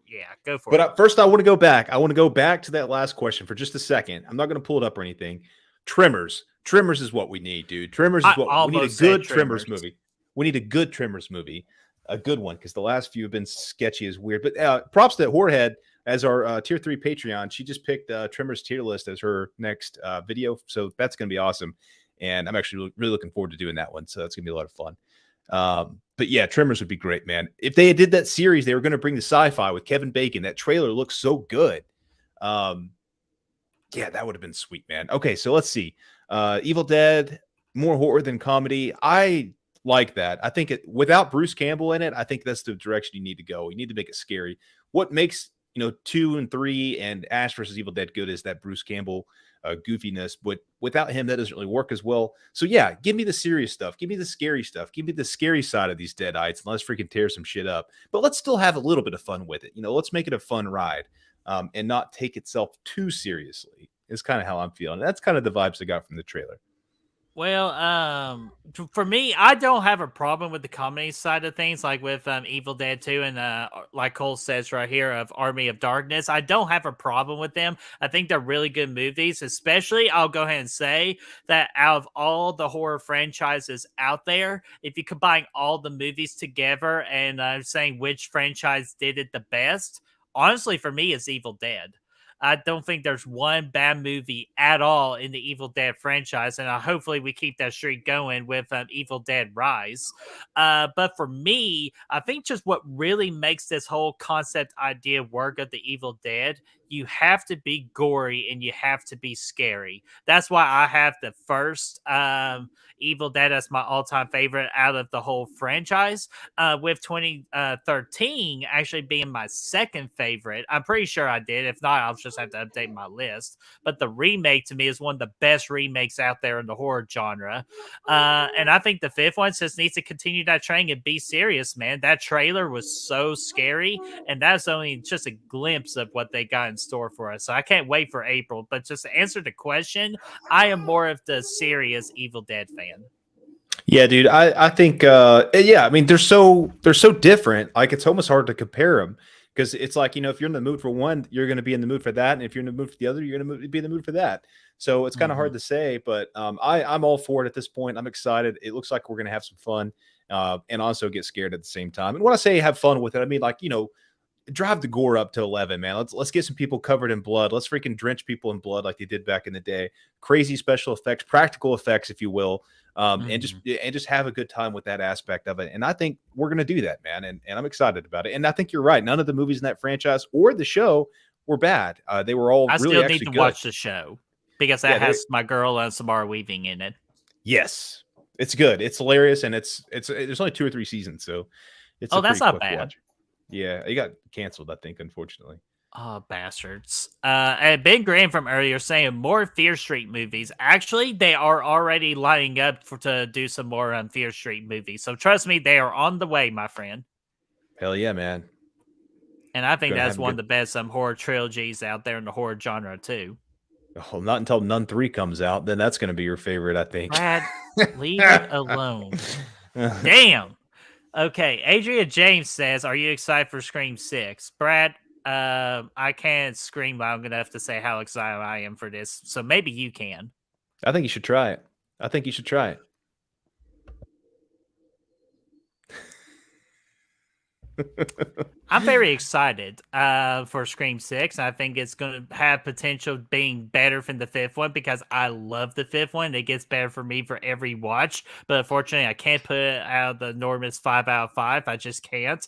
Yeah, go for But it. first, I want to go back. I want to go back to that last question for just a second. I'm not going to pull it up or anything. Tremors. Tremors is what we need, dude. Tremors is I what we need. A almost said good Tremors Tremors. movie. We need a good Tremors movie, a good one, because the last few have been sketchy as weird. But props to Horrorhead as our tier 3 Patreon. She just picked Tremors tier list as her next video, so that's going to be awesome. And I'm actually really looking forward to doing that one. So that's going to be a lot of fun. But yeah, Tremors would be great, man. If they did that series, they were going to bring the sci-fi with Kevin Bacon. That trailer looks so good. Yeah, that would have been sweet, man. Okay, so let's see. Evil Dead, more horror than comedy. I like that. I think without Bruce Campbell in it, I think that's the direction you need to go. You need to make it scary. What makes 2 and 3 and Ash versus Evil Dead good is that Bruce Campbell goofiness, but without him, that doesn't really work as well. So yeah, give me the serious stuff. Give me the scary stuff. Give me the scary side of these Deadites, and let's freaking tear some shit up. But let's still have a little bit of fun with it. Let's make it a fun ride, and not take itself too seriously. Is kind of how I'm feeling. That's kind of the vibes I got from the trailer. Well, for me, I don't have a problem with the comedy side of things, like with Evil Dead 2 and like Cole says right here of Army of Darkness. I don't have a problem with them. I think they're really good movies, especially I'll go ahead and say that out of all the horror franchises out there, if you combine all the movies together and I'm saying which franchise did it the best, honestly, for me, it's Evil Dead. I don't think there's one bad movie at all in the Evil Dead franchise, and hopefully we keep that streak going with Evil Dead Rise. But for me, I think just what really makes this whole concept idea work of the Evil Dead, you have to be gory and you have to be scary. That's why I have the first Evil Dead as my all-time favorite out of the whole franchise, with 2013 actually being my second favorite. I'm pretty sure I did. If not, I'll just have to update my list. But the remake to me is one of the best remakes out there in the horror genre. And I think the fifth one just needs to continue that train and be serious, man. That trailer was so scary, and that's only just a glimpse of what they got in store for us. So I can't wait for April. But just to answer the question, I am more of the serious Evil Dead fan. Yeah, dude. I think yeah, I mean they're so different. Like it's almost hard to compare them because it's like, if you're in the mood for one, you're going to be in the mood for that, and if you're in the mood for the other, you're going to be in the mood for that. So it's kind of hard to say, but I'm all for it at this point. I'm excited. It looks like we're going to have some fun and also get scared at the same time. And when I say have fun with it, I mean like, drive the gore up to 11, man. Let's get some people covered in blood. Let's freaking drench people in blood like they did back in the day. Crazy special effects, practical effects, if you will, and just have a good time with that aspect of it. And I think we're gonna do that, man. And I'm excited about it. And I think you're right. None of the movies in that franchise or the show were bad. They were all I really still actually need to good. watch the show because that Yeah, has my girl Samara Weaving in it. Yes, it's good. It's hilarious, and it's there's only 2 or 3 seasons, so it's that's not bad. watch. Yeah, it got canceled, I think, unfortunately. Oh, bastards. And Ben Graham from earlier saying more Fear Street movies. Actually, they are already lining up to do some more Fear Street movies. So trust me, they are on the way, my friend. Hell yeah, man. And I think Gonna that's have one of the best horror trilogies out there in the horror genre, too. Oh, not until Nun 3 comes out. Then that's going to be your favorite, I think. Brad, leave it alone. Damn. Okay, Adria James says, "Are you excited for Scream 6?" Brad, I can't scream, but I'm gonna have to say how excited I am for this. So maybe you can. I think you should try it. I think you should try it. I'm very excited for Scream 6. I think it's going to have potential being better than the fifth one because I love the fifth one. It gets better for me for every watch, but unfortunately, I can't put it out the enormous 5 out of 5. I just can't.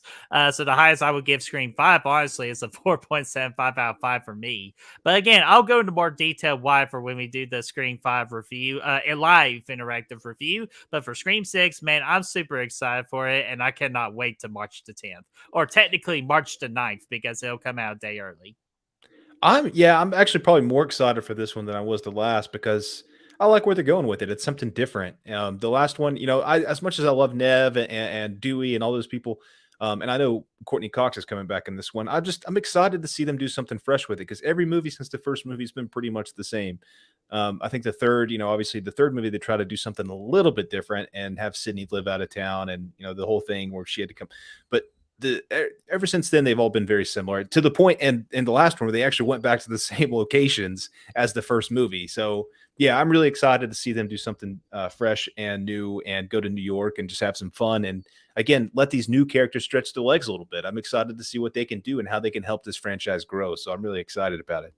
So the highest I would give Scream 5, honestly, is a 4.75 out of 5 for me. But again, I'll go into more detail why for when we do the Scream 5 review, a live interactive review. But for Scream 6, man, I'm super excited for it, and I cannot wait to March the 10th. Or technically March the 9th because it'll come out a day early. I'm actually probably more excited for this one than I was the last because I like where they're going with it. It's something different. The last one, as much as I love Nev and Dewey and all those people, And I know Courtney Cox is coming back in this one. I'm excited to see them do something fresh with it because every movie since the first movie has been pretty much the same. I think the third, obviously the third movie they try to do something a little bit different and have Sydney live out of town, and the whole thing where she had to come. But ever since then they've all been very similar to the point, and in the last one where they actually went back to the same locations as the first movie. So yeah, I'm really excited to see them do something fresh and new and go to New York and just have some fun. And again, let these new characters stretch their legs a little bit. I'm excited to see what they can do and how they can help this franchise grow. So I'm really excited about it.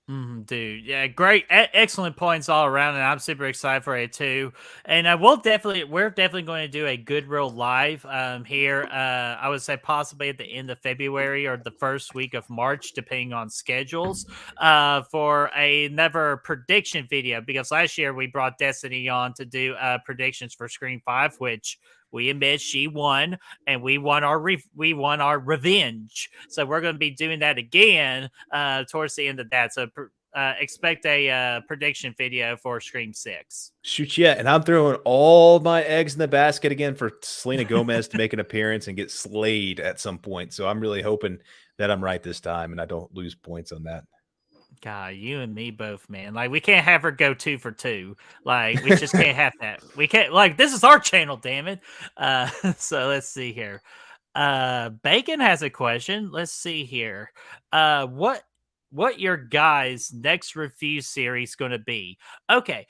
Dude, yeah, great, excellent points all around, and I'm super excited for it too. And we're definitely going to do a Good Real live here. I would say possibly at the end of February or the first week of March, depending on schedules. For another prediction video, because last year we brought Destiny on to do predictions for Scream 5, which we admit she won, and we won our revenge. So we're going to be doing that again towards the end of that. So expect a prediction video for Scream 6. Shoot, yeah, and I'm throwing all my eggs in the basket again for Selena Gomez to make an appearance and get slayed at some point. So I'm really hoping that I'm right this time and I don't lose points on that. God, you and me both, man. Like, we can't have her go 2 for 2. Like, we just can't have that. We can't, like, this is our channel, damn it. So let's see here. Bacon has a question. Let's see here. What your guys' next review series going to be? Okay,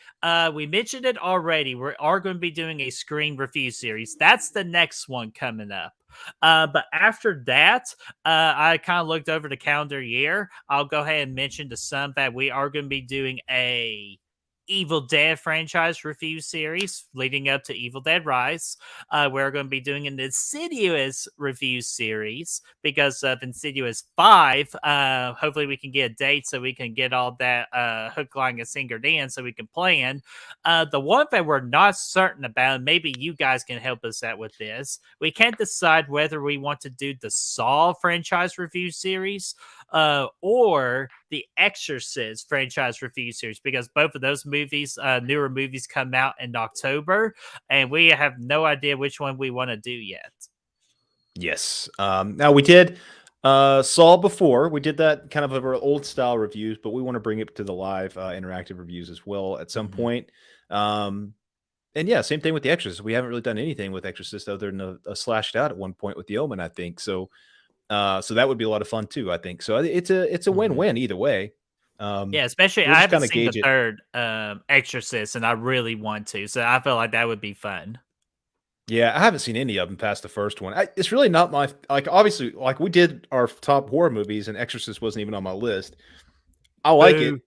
we mentioned it already. We are going to be doing a Scream review series. That's the next one coming up. But after that, I kind of looked over the calendar year. I'll go ahead and mention to some that we are going to be doing a Evil Dead franchise review series leading up to Evil Dead Rise. We're going to be doing an Insidious review series because of Insidious 5. Hopefully we can get a date so we can get all that hook, line, and sinker in so we can plan. The one that we're not certain about, maybe you guys can help us out with this. We can't decide whether we want to do the Saw franchise review series or the Exorcist franchise review series, because both of those movies, newer movies, come out in October, and we have no idea which one we want to do yet. Yes. Now we did Saw before. We did that kind of our old style reviews, but we want to bring it to the live interactive reviews as well at some point. And yeah, same thing with the Exorcist. We haven't really done anything with Exorcist other than a slashed out at one point with the Omen, I think. So that would be a lot of fun too, I think. So it's a win-win either way. Yeah, especially we'll I just haven't kinda seen the gauge it. third Exorcist, and I really want to. So I feel like that would be fun. Yeah, I haven't seen any of them past the first one. It's really not my like. Obviously, like we did our top horror movies, and Exorcist wasn't even on my list. I like it. Boo.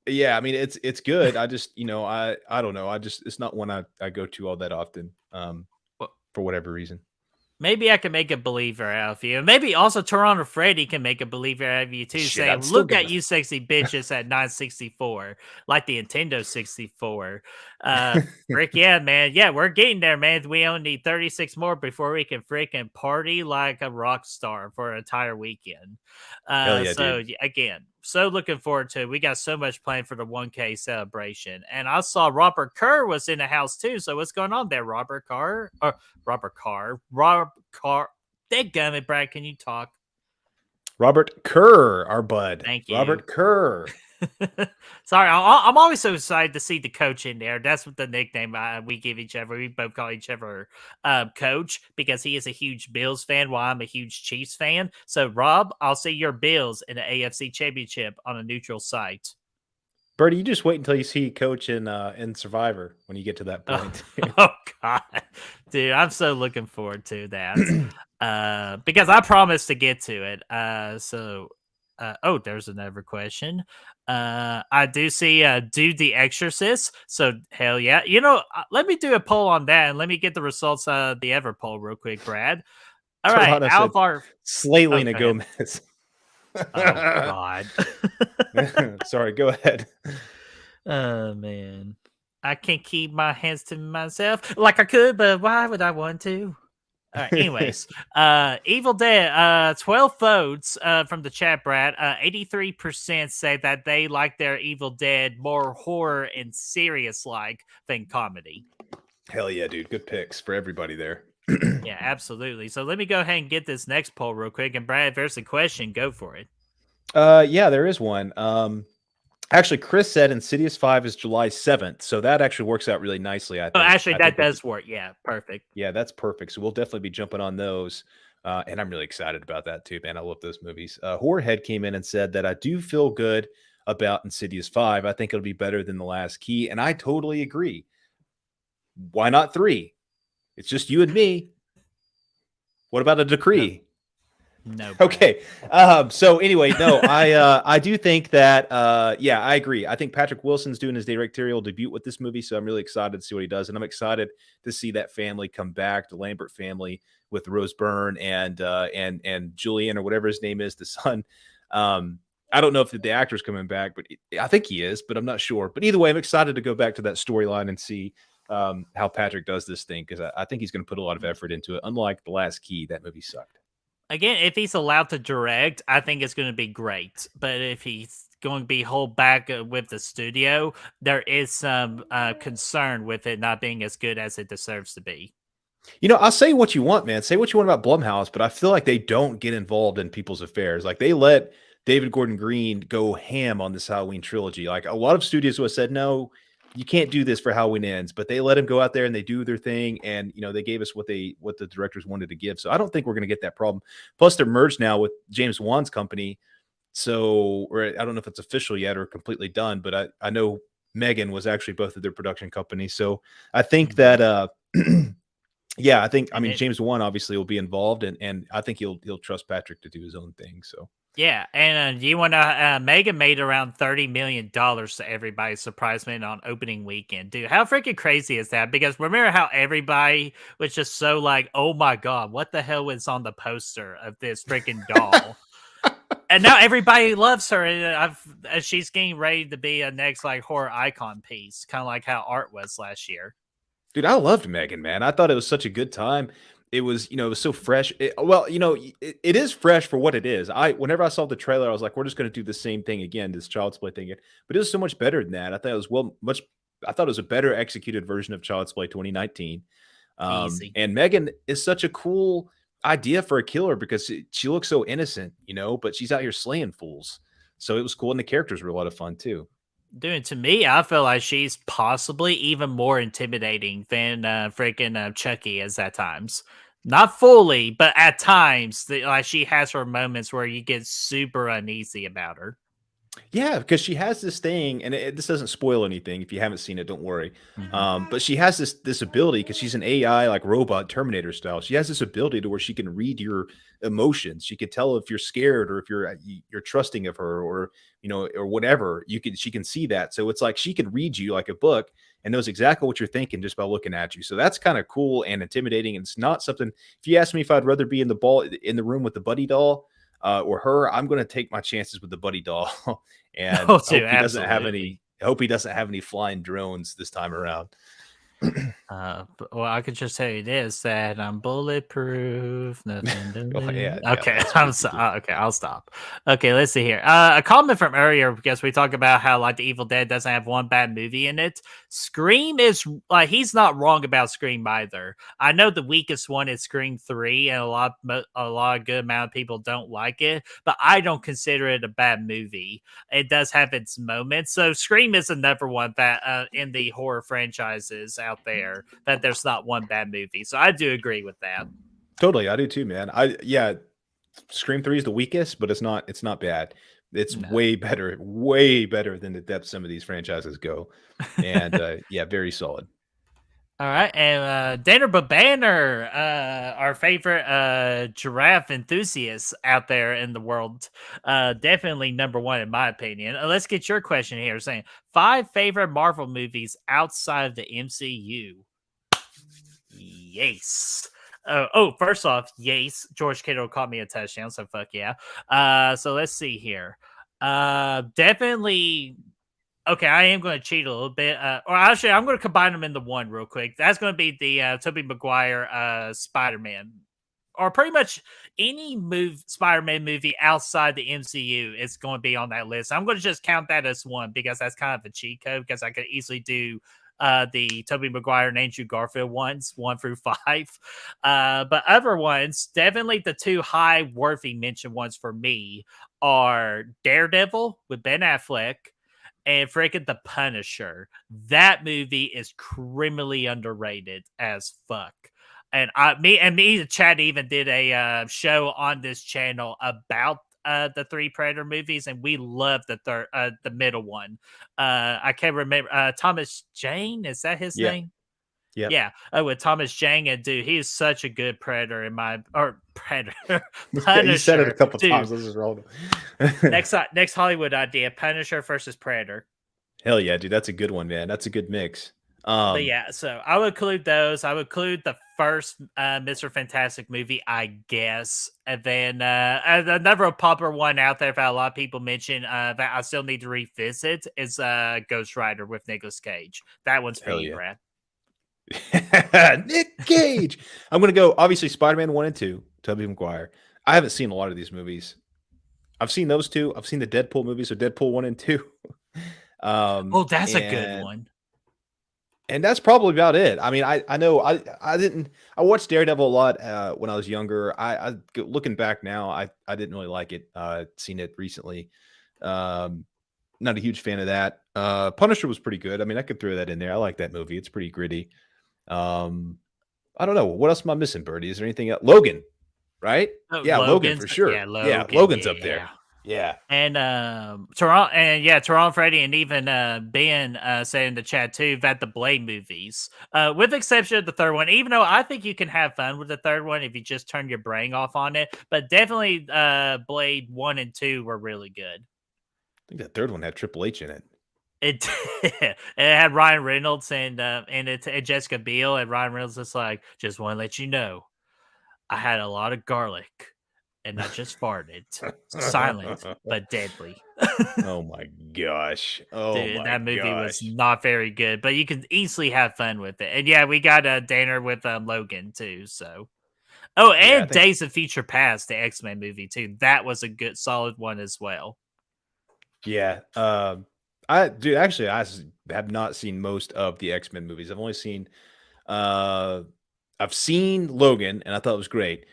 Yeah, I mean it's good. I just I don't know. It's not one I go to all that often. Well, For whatever reason. maybe I can make a believer out of you. Maybe also Toronto Freddy can make a believer out of you too, Shit, saying, I'm still "Look at gonna. you, sexy bitches at 964, like the Nintendo 64." Frick yeah, man. Yeah, we're getting there, man. We only need 36 more before we can freaking party like a rock star for an entire weekend. Hell yeah, dude. Again, so looking forward to it. We got so much planned for the 1K celebration, and I saw Robert Kerr was in the house too. So what's going on there, Robert Carr? Robert Carr. Dadgummit, Brad, can you talk? Robert Kerr, our bud. Thank you. Robert Kerr. Sorry, I'm always so excited to see the coach in there. That's what the nickname we give each other. We both call each other coach because he is a huge Bills fan while I'm a huge Chiefs fan. So, Rob, I'll see your Bills in the AFC Championship on a neutral site. Bertie, you just wait until you see Coach in Survivor when you get to that point. Oh God, dude, I'm so looking forward to that because I promised to get to it. Oh, there's another question. I do see Dude the Exorcist. So hell yeah. Let me do a poll on that and let me get the results of the ever poll real quick, Brad. All right, Toronto said, Alvar. Slay Lena Okay. Gomez. Oh God. Sorry, go ahead. Oh man. I can't keep my hands to myself like I could, but why would I want to? All right, anyways, Evil Dead, 12 votes from the chat, Brad. 83% say that they like their Evil Dead more horror and serious like than comedy. Hell yeah, dude. Good picks for everybody there. Yeah, absolutely. So let me go ahead and get this next poll real quick. And Brad, if there's a question, go for it. Yeah, there is one. Actually, Chris said Insidious 5 is July 7th, so that actually works out really nicely. Oh, actually, I that think we does could, work. Yeah, perfect. yeah, that's perfect. So we'll definitely be jumping on those. And I'm really excited about that too, man. I love those movies. Horrorhead came in and said that I do feel good about Insidious 5. I think it'll be better than The Last Key. And I totally agree. Why not 3? It's just you and me. What about a decree? No, Brad. Okay. So anyway, no, I do think that yeah, I agree. I think Patrick Wilson's doing his directorial debut with this movie, so I'm really excited to see what he does, and I'm excited to see that family come back, the Lambert family with Rose Byrne and Julian or whatever his name is, the son. I don't know if the actor's coming back, but I think he is, but I'm not sure. But either way, I'm excited to go back to that storyline and see how Patrick does this thing, because I think he's going to put a lot of effort into it. Unlike The Last Key, that movie sucked. Again, if he's allowed to direct, I think it's going to be great. But if he's going to be held back with the studio, there is some concern with it not being as good as it deserves to be. You know, I'll say what you want, man. Say what you want about Blumhouse, but I feel like they don't get involved in people's affairs. Like they let David Gordon Green go ham on this Halloween trilogy. Like a lot of studios who have said, no, you can't do this for Halloween Ends, but they let him go out there and they do their thing. And, you know, they gave us what the directors wanted to give. So I don't think we're going to get that problem. Plus they're merged now with James Wan's company. So, or I don't know if it's official yet or completely done, but I know Megan was actually both of their production companies. So I think that, yeah, I mean, James Wan obviously will be involved, and I think he'll trust Patrick to do his own thing. So yeah, and you want to? Megan made around $30 million to everybody's surprisement on opening weekend, dude. How freaking crazy is that? Because remember how everybody was just so like, "Oh my god, what the hell is on the poster of this freaking doll?" And now everybody loves her, and she's getting ready to be a next like horror icon piece, kind of like how Art was last year. dude, I loved Megan, man. I thought it was such a good time. It was, you know, it was so fresh. Well, you know, it is fresh for what it is. Whenever I saw the trailer, I was like, we're just going to do the same thing again, this Child's Play thing. But it was so much better than that. I thought it was I thought it was a better executed version of Child's Play 2019. Easy. And Megan is such a cool idea for a killer because she looks so innocent, you know, but she's out here slaying fools. So it was cool, and the characters were a lot of fun too. Dude, to me, I feel like she's possibly even more intimidating than freaking Chucky is at times. Not fully, but at times, like she has her moments where you get super uneasy about her. Yeah, because she has this thing, and this doesn't spoil anything. If you haven't seen it, don't worry. Mhm. But she has this ability because she's an AI like robot Terminator style. She has this ability to where she can read your emotions. She can tell if you're scared or if you're trusting of her, or you know, or whatever. She can see that. So it's like she can read you like a book and knows exactly what you're thinking just by looking at you. So that's kind of cool and intimidating. And it's not something. If you ask me if I'd rather be in the room with the buddy doll or her, I'm going to take my chances with the buddy doll. And Oh, too, I hope he doesn't have any flying drones this time around. Well, I could just say it is that I'm bulletproof. Nothing to Oh, lose. yeah, Okay, that's I'm creepy, too. okay. I'll stop. Okay, let's see here. A comment from earlier because we talked about how like the Evil Dead doesn't have one bad movie in it. Scream is like he's not wrong about Scream either. I know the weakest one is Scream 3, and a lot of good amount of people don't like it, but I don't consider it a bad movie. It does have its moments. So Scream is another one that in the horror franchises out there that there's not one bad movie. So I do agree with that. Totally, I do too, man. Yeah, Scream 3 is the weakest, but it's not bad. It's No. way better than the depth some of these franchises go. And yeah, very solid. All right, and Danner Banner, our favorite giraffe enthusiast out there in the world, definitely number one in my opinion. Let's get your question here, saying 5 favorite Marvel movies outside of the MCU. Yes. First off, yes, George Kittle caught me a touchdown, so fuck yeah. So let's see here. Definitely. Okay, I am going to cheat a little bit. Or actually, I'm going to combine them into one real quick. That's going to be the Tobey Maguire Spider-Man. Or pretty much any Spider-Man movie outside the MCU is going to be on that list. I'm going to just count that as one because that's kind of a cheat code because I could easily do the Tobey Maguire and Andrew Garfield ones, 1 through 5. But other ones, definitely the two high worthy mention ones for me are Daredevil with Ben Affleck and freaking The Punisher. That movie is criminally underrated as fuck. And me and Chad even did a show on this channel about the three Predator movies, and we love the middle one. I can't remember Thomas Jane. Is that his Yeah. name? Yep. Yeah. Oh, with Thomas Jane, and dude, he is such a good Predator Predator You said it a Punisher, couple dude. times. Let's just roll. Next Hollywood idea: Punisher versus Predator. Hell yeah, dude. That's a good one, man. That's a good mix. But yeah, so I would include those. I would include the first Mr. Fantastic movie, I guess. And then another popular one out there that a lot of people mention that I still need to revisit is Ghost Rider with Nicolas Cage. That one's for Hell you, yeah. Brad. Nick Cage. I'm gonna go obviously Spider-Man 1 and 2, Tobey Maguire. I haven't seen a lot of these movies. I've seen those two. I've seen the Deadpool movies, so Deadpool 1 and 2. Oh, that's a good and one. and that's probably about it. I mean, I know I watched Daredevil a lot when I was younger. Looking back now, I didn't really like it. Seen it recently. Not a huge fan of that. Punisher was pretty good. I mean, I could throw that in there. I like that movie. It's pretty gritty. I don't know. What else am I missing, Birdie? Is there anything else? Logan, right? Oh, Yeah, Logan for sure. Yeah, Yeah, Logan, Logan's up there. yeah. Yeah. And Toronto Freddy, and even Ben said in the chat too that the Blade movies, with the exception of the third one, even though I think you can have fun with the third one if you just turn your brain off on it, but definitely Blade 1 and 2 were really good. I think that third one had Triple H in it. It had Ryan Reynolds and Jessica Biel, and Ryan Reynolds is like, just want to let you know, I had a lot of garlic. And I just farted. Silent, but deadly. Oh my gosh. Oh Dude, my that movie gosh. was not very good, but you can easily have fun with it. And yeah, we got a Danner with Logan too. So, oh, Yeah, and Days of Future Past, the X-Men movie too. That was a good, solid one as well. Yeah. I have not seen most of the X-Men movies. I've only seen I've seen Logan and I thought it was great.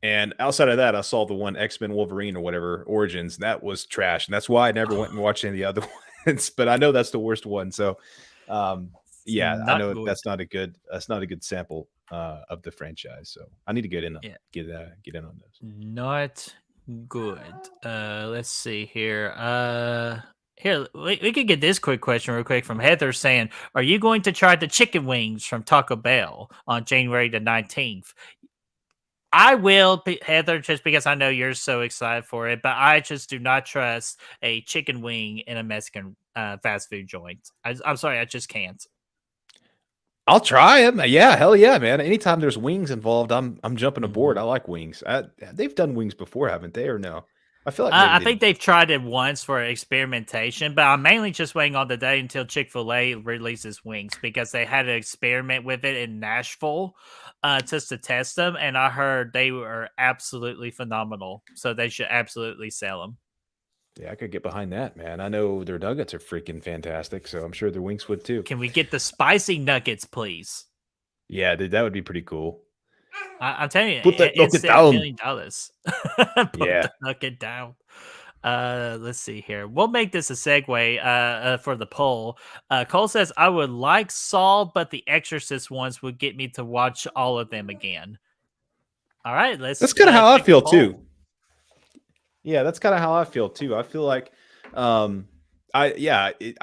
And outside of that, I saw the one X-Men Wolverine or whatever Origins. That was trash. And that's why I never went and watched any of the other ones. But I know that's the worst one. So yeah, I know that's not a good sample of the franchise. So I need to get in on get in on those. Not good. Let's see here. Here, we could get this quick question real quick from Heather saying, are you going to try the chicken wings from Taco Bell on January the 19th? I will, Heather, just because I know you're so excited for it, but I just do not trust a chicken wing in a Mexican fast food joint. I'm sorry, I just can't. I'll try them. Yeah, hell yeah, man. Anytime there's wings involved, I'm jumping aboard. I like wings. They've done wings before, haven't they? Or no? I feel like I think they've tried it once for experimentation, but I'm mainly just waiting on the day until Chick-fil-A releases wings because they had an experiment with it in Nashville just to test them, and I heard they were absolutely phenomenal. So they should absolutely sell them. Yeah, I could get behind that, man. I know their nuggets are freaking fantastic, so I'm sure their wings would too. Can we get the spicy nuggets, please? Yeah, dude, that would be pretty cool. I'm telling you, put that it's nugget $7 million. Put yeah. the nugget down. Let's see here. We'll make this a segue for the poll. Cole says, I would like Saw, but the Exorcist ones would get me to watch all of them again. All right, that's kind of how I feel too. Yeah, that's kind of how I feel too. I feel like I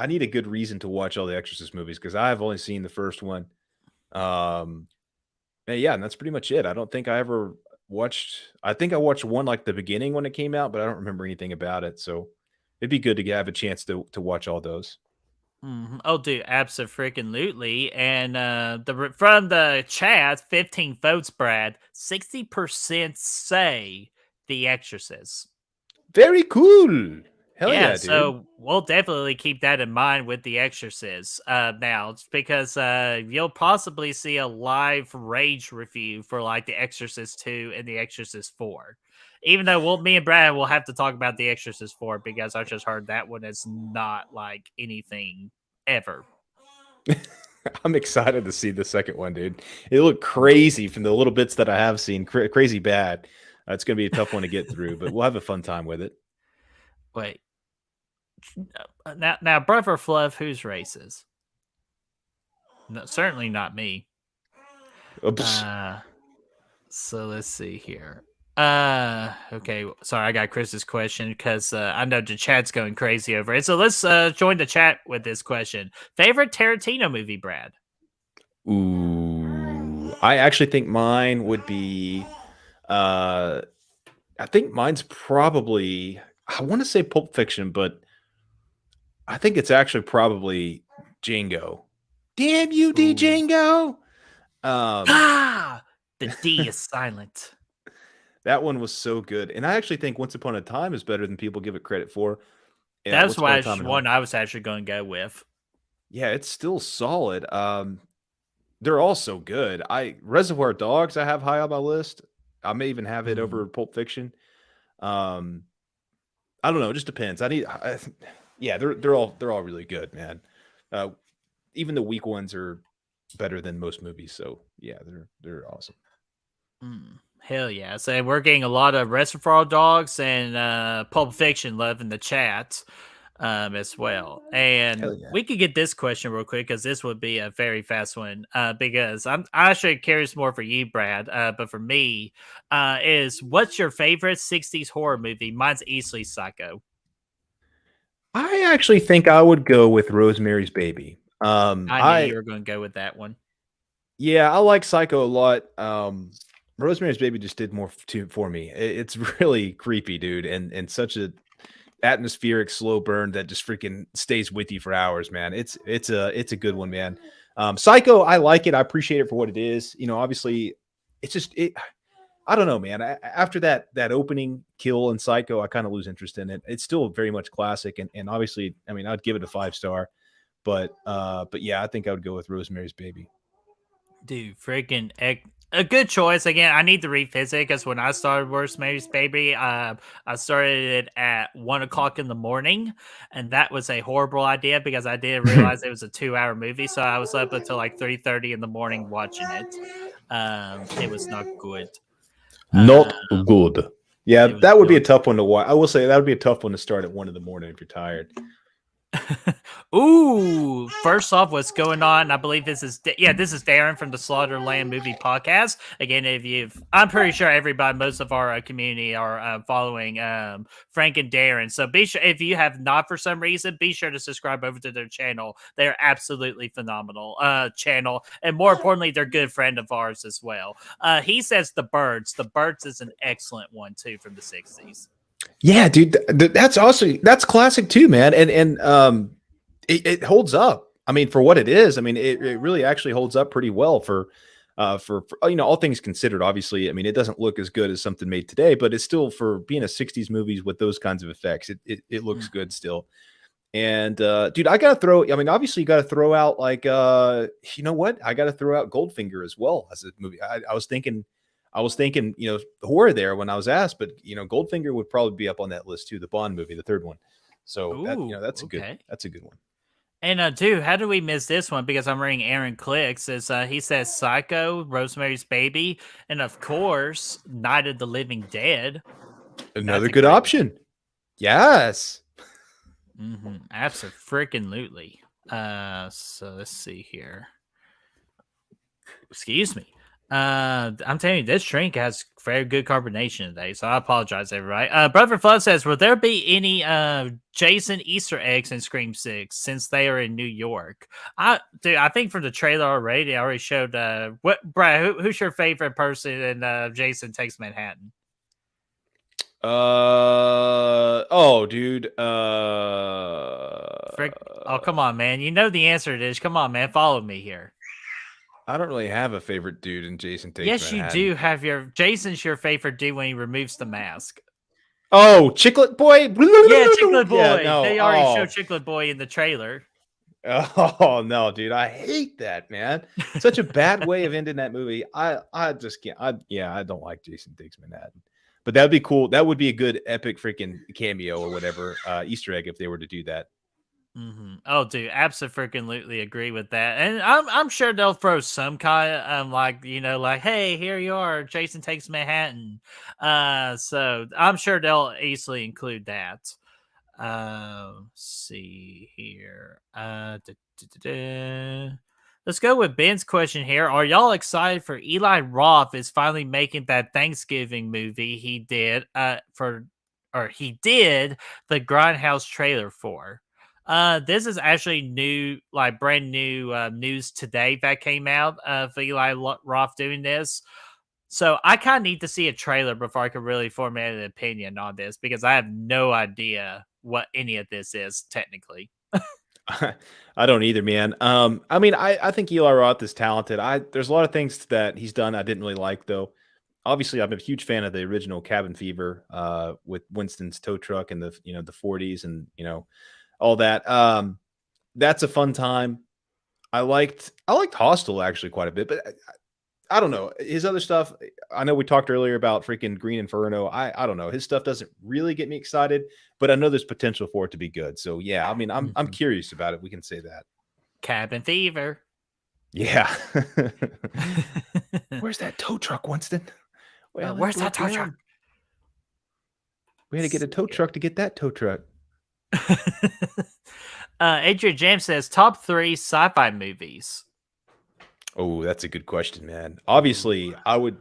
need a good reason to watch all the Exorcist movies because I've only seen the first one. And that's pretty much it. I don't think I ever watched. I think I watched one like the beginning when it came out, but I don't remember anything about it. So it'd be good to have a chance to watch all those. Mm-hmm. Oh, dude, absolutely. And from the chat, 15 votes, Brad. 60% say The Exorcist. Very cool. Hell yeah, dude. So we'll definitely keep that in mind with The Exorcist now, because you'll possibly see a live rage review for like The Exorcist 2 and The Exorcist 4. Even though me and Brad will have to talk about The Exorcist 4 because I just heard that one is not like anything ever. I'm excited to see the second one, dude. It looked crazy from the little bits that I have seen, crazy bad. It's going to be a tough one to get through, but we'll have a fun time with it. Wait, now, brother Fluff, whose races? No, certainly not me. So let's see here. Okay, sorry, I got Chris's question because I know the chat's going crazy over it. So let's join the chat with this question. Favorite Tarantino movie, Brad? Ooh, I actually think mine would be. I think mine's probably. I want to say Pulp Fiction, but I think it's actually probably Django. Damn you, D Ooh. Django! The D is silent. That one was so good, and I actually think Once Upon a Time is better than people give it credit for. Yeah, That's Once Upon why a Time in one Hollywood. I was actually going to go with. Yeah, it's still solid. They're all so good. Reservoir Dogs I have high on my list. I may even have it over Pulp Fiction. Um, I don't know. It just depends. Yeah, they're all really good, man. Even the weak ones are better than most movies. So yeah, they're awesome. Hell yeah! So we're getting a lot of Reservoir Dogs and Pulp Fiction love in the chat as well. And Hell yeah. we could get this question real quick because this would be a very fast one. Because I'm actually curious more for you, Brad. But for me, is what's your favorite '60s horror movie? Mine's easily Psycho. I actually think I would go with Rosemary's Baby. I knew you were going to go with that one. Yeah, I like Psycho a lot. Rosemary's Baby just did more for me. It's really creepy, dude, and such a atmospheric slow burn that just freaking stays with you for hours, man. It's a good one, man. Psycho, I like it. I appreciate it for what it is. You know, obviously, it's just it. I don't know, man. After that opening kill in Psycho, I kind of lose interest in it. It's still very much classic, and obviously, I mean, I'd give it a 5-star, but yeah, I think I would go with Rosemary's Baby. Dude, freaking a good choice. Again, I need to revisit because when I started Rosemary's Baby, I started it at 1 o'clock in the morning, and that was a horrible idea because I didn't realize it was a 2-hour movie. So I was up until like 3:30 in the morning watching it. It was not good. Not good. Yeah, it was that would be a not tough one to watch. I will say that would be a tough one to start at 1 in the morning if you're tired. Ooh, first off, what's going on? I believe this is this is Darren from the Slaughterland Movie Podcast. Again, I'm pretty sure everybody, most of our community are following Frank and Darren. So be sure, if you have not for some reason, be sure to subscribe over to their channel. They're absolutely phenomenal channel, and more importantly, they're a good friend of ours as well. He says The Birds. The Birds is an excellent one too from the '60s. Yeah, dude, that's classic too, man, and it holds up. I mean, for what it is, I mean, it really actually holds up pretty well for you know, all things considered. Obviously, I mean, it doesn't look as good as something made today, but it's still, for being a '60s movies with those kinds of effects, it looks good still. And dude, I gotta throw. I mean, obviously, you gotta throw out like you know what? I gotta throw out Goldfinger as well as a movie. I was thinking, you know, horror there when I was asked, but you know, Goldfinger would probably be up on that list too. The Bond movie, the third one. So that, you know, that's a good one. And dude, how do we miss this one? Because I'm reading Aaron Clicks. He says Psycho, Rosemary's Baby, and of course, Night of the Living Dead. Another good option. Yes. Absolutely. So let's see here. Excuse me. I'm telling you, this drink has very good carbonation today, so I apologize, everybody. Brother Flood says, will there be any Jason Easter eggs in Scream 6 since they are in New York? I think from the trailer already, they already showed Brad, who's your favorite person in Jason Takes Manhattan? Dude. Oh, come on, man. You know the answer to this. Come on, man. Follow me here. I don't really have a favorite dude in Jason Takes Manhattan. Yes, you do have Jason's your favorite dude when he removes the mask. Oh, Chiclet Boy? Yeah, Chiclet Boy. Yeah, no. They already showed Chiclet Boy in the trailer. Oh no, dude, I hate that, man. Such a bad way of ending that movie. I just can't. I don't like Jason Takes Manhattan. But that'd be cool. That would be a good epic freaking cameo or whatever Easter egg if they were to do that. Oh, dude, absolutely agree with that, and I'm sure they'll throw some kind of like like, hey, here you are, Jason Takes Manhattan. So I'm sure they'll easily include that. See here. Let's go with Ben's question here. Are y'all excited for Eli Roth is finally making that Thanksgiving movie he did he did the Grindhouse trailer for? This is actually new, like brand new news today that came out of Roth doing this. So I kind of need to see a trailer before I can really formulate an opinion on this because I have no idea what any of this is technically. I don't either, man. I mean, I think Eli Roth is talented. There's a lot of things that he's done I didn't really like though. Obviously, I'm a huge fan of the original Cabin Fever with Winston's tow truck and the 40s and all that. That's a fun time. I liked Hostel actually quite a bit, but I don't know his other stuff. I know we talked earlier about freaking Green Inferno. I don't know, his stuff doesn't really get me excited, but I know there's potential for it to be good. So yeah, I mean, I'm curious about it. We can say that. Cabin Fever. Yeah. Where's that tow truck, Winston? Well, where's that tow truck? We had to get a tow truck to get that tow truck. Adrian James says top 3 sci-fi movies. Oh, that's a good question, man. Obviously, I would.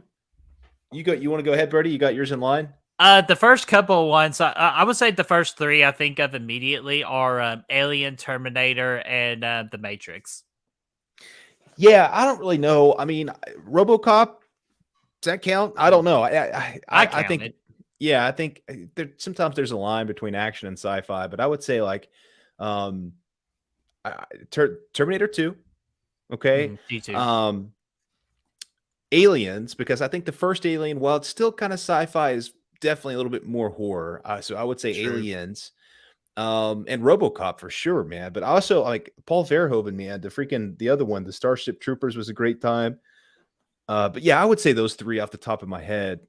You want to go ahead, Brady? You got yours in line? The first couple of ones, I would say the first 3 I think of immediately are Alien, Terminator, and The Matrix. Yeah, I don't really know. I mean, RoboCop, does that count? I don't know. I think it. Yeah, I think sometimes there's a line between action and sci-fi, but I would say like Terminator 2, okay? G2. Aliens, because I think the first Alien, while it's still kind of sci-fi, is definitely a little bit more horror. So I would say True. Aliens, and RoboCop for sure, man. But also like Paul Verhoeven, man. The other one, the Starship Troopers, was a great time. But yeah, I would say those 3 off the top of my head.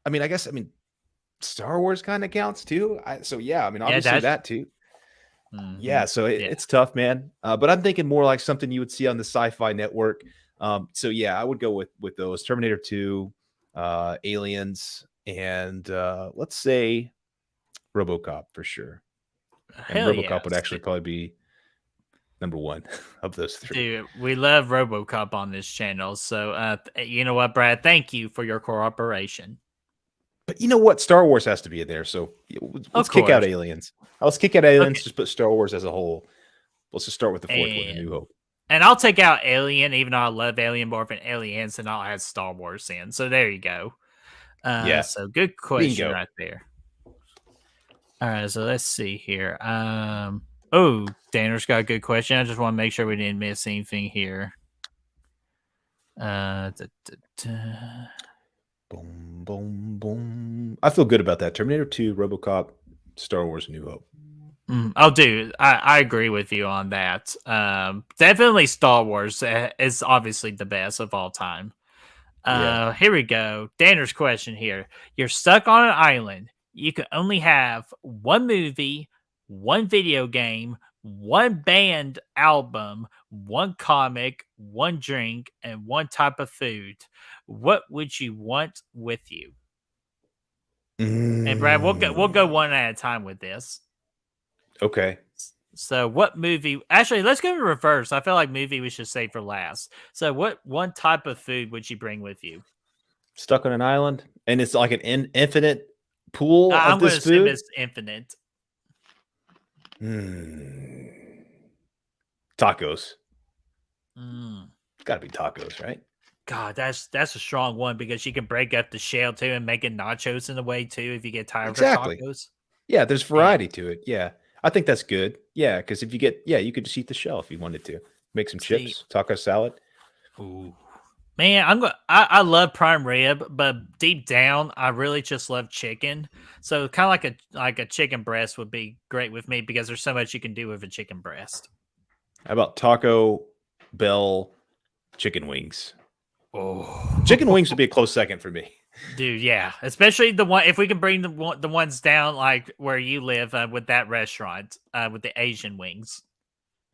I mean, Star Wars kind of counts too. So yeah, I mean, obviously that too. Yeah, so it's tough, man. But I'm thinking more like something you would see on the Sci-Fi Network. So yeah, I would go with those: Terminator 2, Aliens, and let's say RoboCop for sure. And RoboCop would actually probably be number 1 of those 3. Dude, we love RoboCop on this channel. So you know what, Brad? Thank you for your cooperation. But you know what? Star Wars has to be in there. So let's kick out Aliens. Let's kick out Aliens. Okay. Just put Star Wars as a whole. Let's just start with the 4th one, A New Hope. And I'll take out Alien, even though I love Alien more than Aliens, and I'll add Star Wars in. So there you go. Yeah. So good question right there. All right. So let's see here. Oh, Danner's got a good question. I just want to make sure we didn't miss anything here. Boom, boom, boom. I feel good about that. Terminator 2, RoboCop, Star Wars, New Hope. Oh, dude, I agree with you on that. Definitely Star Wars is obviously the best of all time. Here we go. Danner's question here. You're stuck on an island. You can only have 1 movie, 1 video game, 1 band album, 1 comic, 1 drink, and 1 type of food. What would you want with you? And Brad, we'll go one at a time with this. Okay. So what movie? Actually, let's go in reverse. I feel like movie we should save for last. So what 1 type of food would you bring with you? Stuck on an island, and it's like an infinite pool of this food? I'm going to assume it's infinite. Tacos. Got to be tacos, right? God, that's a strong one because you can break up the shell too and make it nachos in a way too if you get tired of tacos. Yeah, there's variety to it. Yeah, I think that's good. Yeah, because if you you could just eat the shell if you wanted to. Make some chips, taco salad. Ooh. Man, I love prime rib, but deep down, I really just love chicken. So kind of like a chicken breast would be great with me because there's so much you can do with a chicken breast. How about Taco Bell chicken wings? Oh, chicken wings would be a close second for me. Dude, yeah, especially the one if we can bring the ones down like where you live with that restaurant with the Asian wings.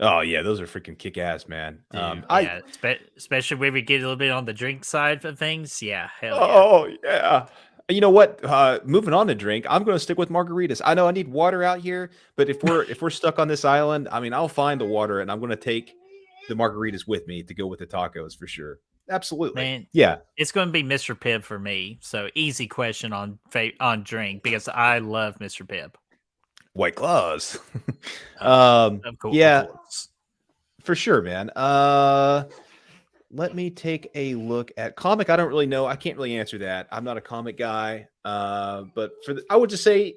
Oh yeah, those are freaking kick ass, man. Dude, I yeah, especially when we get a little bit on the drink side of things. Yeah, hell yeah. Oh yeah. You know what? Moving on to drink, I'm going to stick with margaritas. I know I need water out here, but if we're stuck on this island, I mean, I'll find the water and I'm going to take the margaritas with me to go with the tacos for sure. Absolutely. Man, Yeah. it's going to be Mr. Pibb for me. So easy question on drink because I love Mr. Pibb. White claws. Of course, of Yeah, course. for sure, man. Let me take a look at comic. I don't really know. I can't really answer that. I'm not a comic guy. But I would just say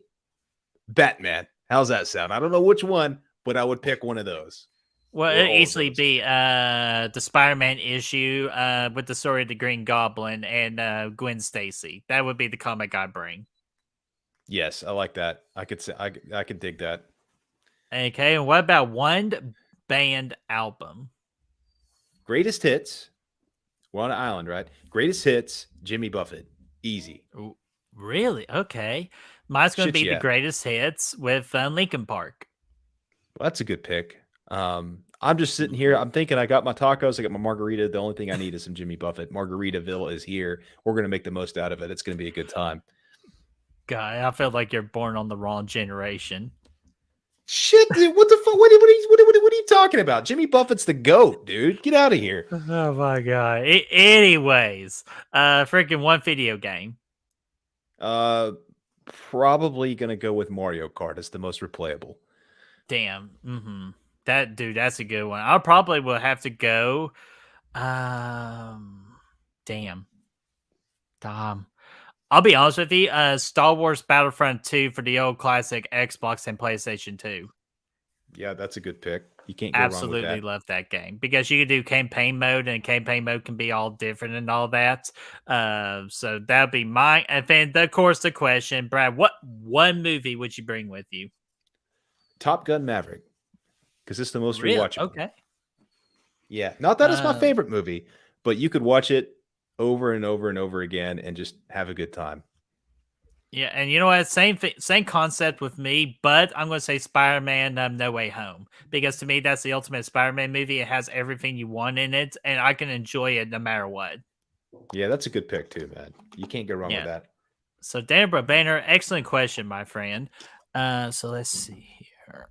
Batman. How's that sound? I don't know which one, but I would pick one of those. Well, Or it'd all of easily those. be the Spider-Man issue with the story of the Green Goblin and Gwen Stacy. That would be the comic I bring. Yes, I like that. I could say I could dig that. Okay, and what about one band album? Greatest hits. We're on an island, right? Greatest hits. Jimmy Buffett. Easy. Ooh, really? Okay. Mine's going to Shit, be the yeah. greatest hits with Linkin Park. Well, that's a good pick. I'm just sitting here. I'm thinking I got my tacos. I got my margarita. The only thing I need is some Jimmy Buffett. Margaritaville is here. We're gonna make the most out of it. It's gonna be a good time. God, I feel like you're born on the wrong generation. Shit, dude, what the fuck? What are you talking about? Jimmy Buffett's the goat, dude. Get out of here. Oh my god. Anyways, freaking one video game. Uh, Probably gonna go with Mario Kart. It's the most replayable. Damn. That dude, that's a good one. I probably will have to go. Damn. Tom. I'll be honest with you. Star Wars Battlefront 2 for the old classic Xbox and PlayStation 2. Yeah, that's a good pick. You can't go wrong with Absolutely that. love that game because you can do campaign mode, and campaign mode can be all different and all that. So that'd be my. And then, of course, the question, Brad, what one movie would you bring with you? Top Gun Maverick, because it's the most Really? rewatchable. Okay. Yeah, not that it's my Um, favorite movie, but you could watch it over and over and over again and just have a good time. yeah, and you know what? Same concept with me, but I'm going to say Spider-Man: No Way Home because to me that's the ultimate Spider-Man movie. It has everything you want in it, and I can enjoy it no matter what. Yeah, that's a good pick too, man. You can't go wrong with Yeah. that. So, Deborah Banner, excellent question, my friend. So let's see here.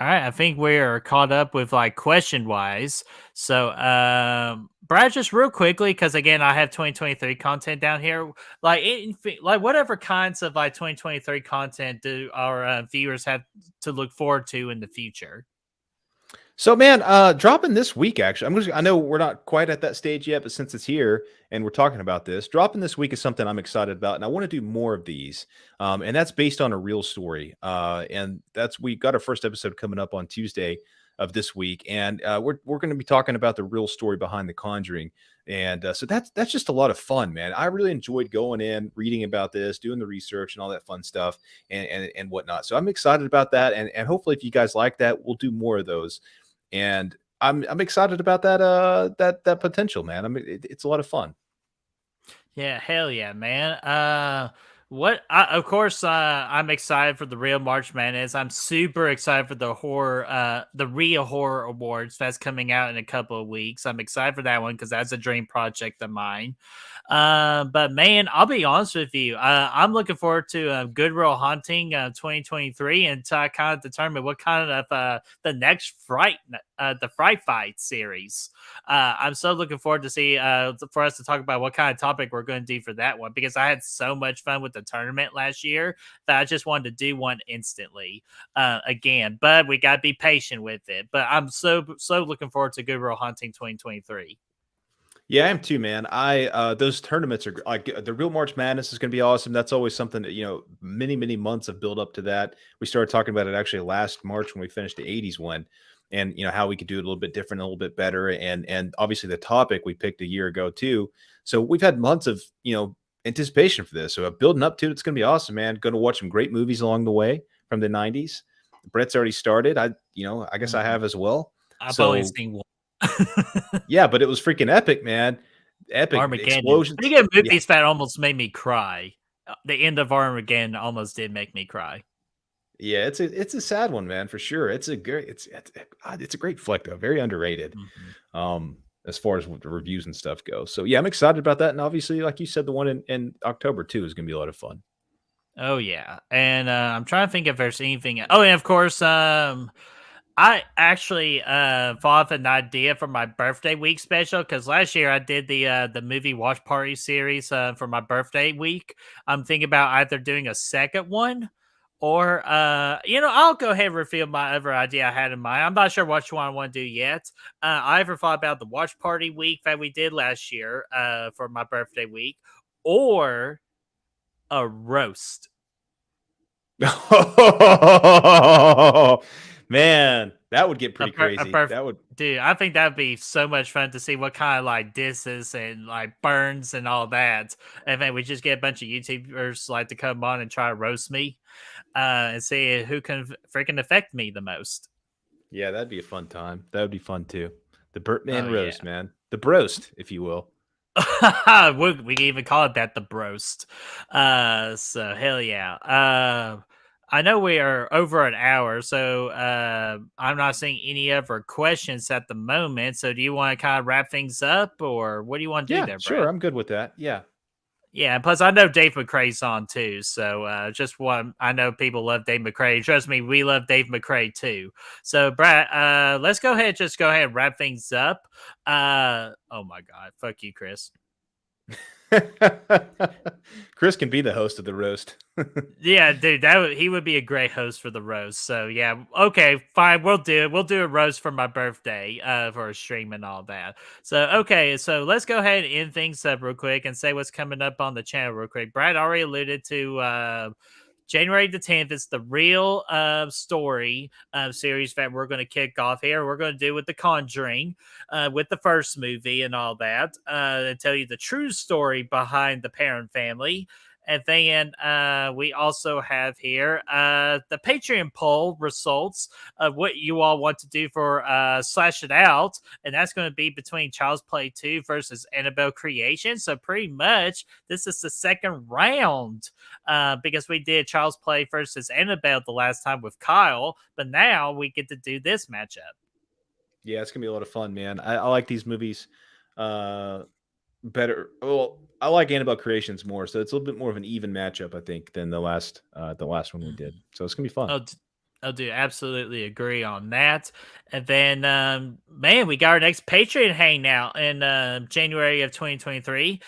All right, I think we're caught up with like question wise. So, Brad, just real quickly, because again, I have 2023 content down here. Like whatever kinds of like 2023 content do our viewers have to look forward to in the future? So, man, dropping this week actually. I know we're not quite at that stage yet, but since it's here and we're talking about this, dropping this week is something I'm excited about, and I want to do more of these. And that's based on a real story. And we got our first episode coming up on Tuesday of this week, and we're going to be talking about the real story behind The Conjuring. And so that's just a lot of fun, man. I really enjoyed going in, reading about this, doing the research, and all that fun stuff, and whatnot. So I'm excited about that, and hopefully, if you guys like that, we'll do more of those. And I'm excited about that potential, man. It's a lot of fun. Yeah, hell yeah, man. Of course, I'm excited for the real March Madness. I'm super excited for the Real Horror Awards that's coming out in a couple of weeks. I'm excited for that one because that's a dream project of mine. But man, I'll be honest with you. I'm looking forward to Good Will Hunting 2023 and to kind of determine what kind of the next the Fright Fight series. I'm so looking forward to see for us to talk about what kind of topic we're going to do for that one because I had so much fun with the tournament last year that I just wanted to do one instantly again. But we got to be patient with it. But I'm so looking forward to Good Will Hunting 2023. Yeah, I am too, man. Those tournaments are like the real March Madness is going to be awesome. That's always something that many months of build up to that. We started talking about it actually last March when we finished the '80s one, and how we could do it a little bit different, a little bit better, and obviously the topic we picked a year ago too. So we've had months of anticipation for this. So building up to it, it's going to be awesome, man. Going to watch some great movies along the way from the '90s. Brett's already started. I guess I have as well. I've only So seen one. yeah, but it was freaking epic, man. epic Armageddon. explosions. Speaking of Yeah, movies that almost made me cry, the end of Armageddon almost did make me cry. yeah, it's a sad one, man, for sure. It's a great flick though, very underrated. Mhm. As far as what the reviews and stuff go. So yeah, I'm excited about that. And obviously, like you said, the one in October too is gonna be a lot of fun. Oh yeah, and I'm trying to think if there's anything. Oh, and of course, I actually thought of an idea for my birthday week special because last year I did the movie watch party series for my birthday week. I'm thinking about either doing a second one or I'll go ahead and reveal my other idea I had in mind. I'm not sure which one I want to do yet. I ever thought about the watch party week that we did last year for my birthday week, or a roast. Oh man, that would get pretty A crazy. perf That would Dude, I think that'd be so much fun to see what kind of like disses and like burns and all that. And then we just get a bunch of YouTubers like to come on and try to roast me, and see who can freaking affect me the most. yeah, that'd be a fun time. That would be fun too. The Burtman Oh yeah. roast, man. The broast, if you will. We can even call it that, the broast. So hell yeah. I know we are over an hour, so I'm not seeing any other questions at the moment. So do you want to kind of wrap things up, or what do you want to do Yeah, there, sure. Brad? I'm good with that. Yeah. Yeah, and plus I know Dave McCray's on too, so just one. I know people love Dave McCray. Trust me, we love Dave McCray too. So Brad, let's go ahead, just go ahead and wrap things up. Oh my God, fuck you, Chris. Chris can be the host of the roast. Yeah, dude, he would be a great host for the roast. So yeah, okay, fine, we'll do it. We'll do a roast for my birthday, for a stream and all that. So okay, so let's go ahead and end things up real quick and say what's coming up on the channel real quick. Brad already alluded to January the 10th is the real story series that we're going to kick off here. We're going to do with The Conjuring, with the first movie and all that, and tell you the true story behind the Parent family. And then we also have here the Patreon poll results of what you all want to do for Slash It Out. And that's going to be between Child's Play 2 versus Annabelle Creation. So pretty much this is the second round, because we did Child's Play versus Annabelle the last time with Kyle. But now we get to do this matchup. Yeah, it's gonna be a lot of fun, man. I like these movies better. Well, I like Annabelle Creations more, so it's a little bit more of an even matchup, I think, than the last one we did. So it's gonna be fun. I'll do absolutely agree on that. And then, man, we got our next Patreon hangout in January of 2023.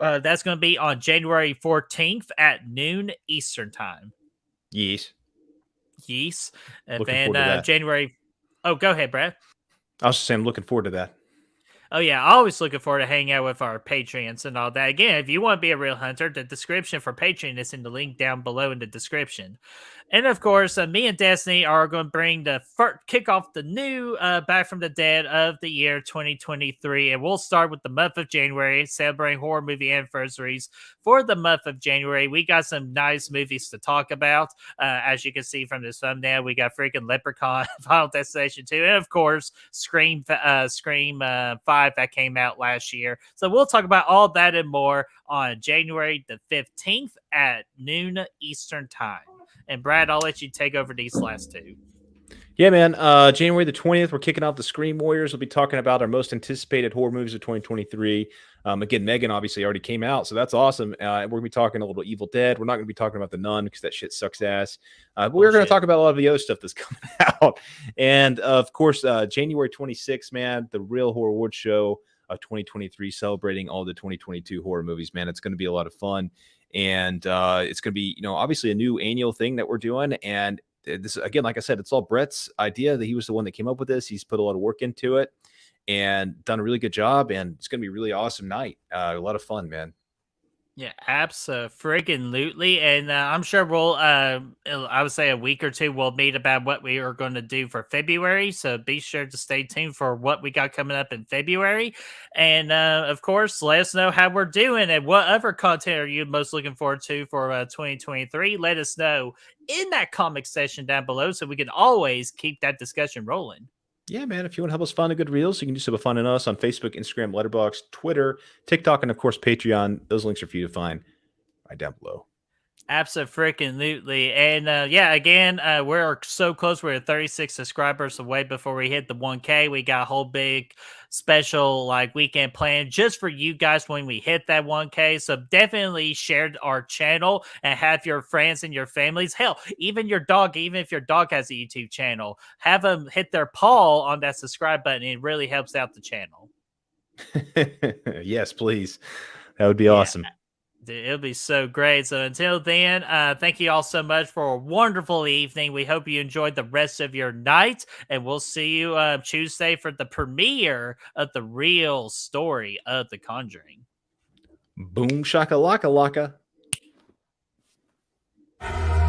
That's going to be on January 14th at noon Eastern time. Yes. Yes. And Looking then forward to that. January. Oh, go ahead, Brad. I was just saying, I'm looking forward to that. Oh yeah, always looking forward to hanging out with our Patreons and all that. Again, if you want to be a real hunter, the description for Patreon is in the link down below in the description. And of course, me and Destiny are going to bring kick off the new Back from the Dead of the year 2023. And we'll start with the month of January, celebrating horror movie anniversaries for the month of January. We got some nice movies to talk about. As you can see from this thumbnail, we got freaking Leprechaun, Final Destination 2, and of course, Scream 5 that came out last year. So we'll talk about all that and more on January the 15th at noon Eastern time. And Brad, I'll let you take over these last two. Yeah, man. January the 20th, we're kicking off the Scream Warriors. We'll be talking about our most anticipated horror movies of 2023. Again, Megan obviously already came out, so that's awesome. We're going to be talking a little Evil Dead. We're not going to be talking about The Nun because that shit sucks ass. But we're going to talk about a lot of the other stuff that's coming out. And, of course, January 26th, man, the Real Horror Awards Show of 2023, celebrating all the 2022 horror movies, man. It's going to be a lot of fun. And it's going to be, obviously a new annual thing that we're doing. And this, again, like I said, it's all Brett's idea. That he was the one that came up with this. He's put a lot of work into it and done a really good job. And it's going to be a really awesome night. A lot of fun, man. Yeah, absolutely. And I'm sure we'll, I would say a week or two, we'll meet about what we are going to do for February. So be sure to stay tuned for what we got coming up in February. And of course, let us know how we're doing and what other content are you most looking forward to for 2023. Let us know in that comment section down below so we can always keep that discussion rolling. Yeah, man. If you want to help us find a good reels, you can do so by finding us on Facebook, Instagram, Letterboxd, Twitter, TikTok, and of course Patreon. Those links are for you to find right down below. Absolutely. And yeah, again, we're so close. We're 36 subscribers away before we hit the 1K. We got a whole big special like weekend plan just for you guys when we hit that 1K. So definitely share our channel and have your friends and your families. Hell, even your dog, even if your dog has a YouTube channel, have them hit their paw on that subscribe button. It really helps out the channel. Yes, please. That would be Yeah. awesome. Dude, it'll be so great. So until then, thank you all so much for a wonderful evening. We hope you enjoyed the rest of your night, and we'll see you Tuesday for the premiere of the real story of The Conjuring. Boom shakalaka laka.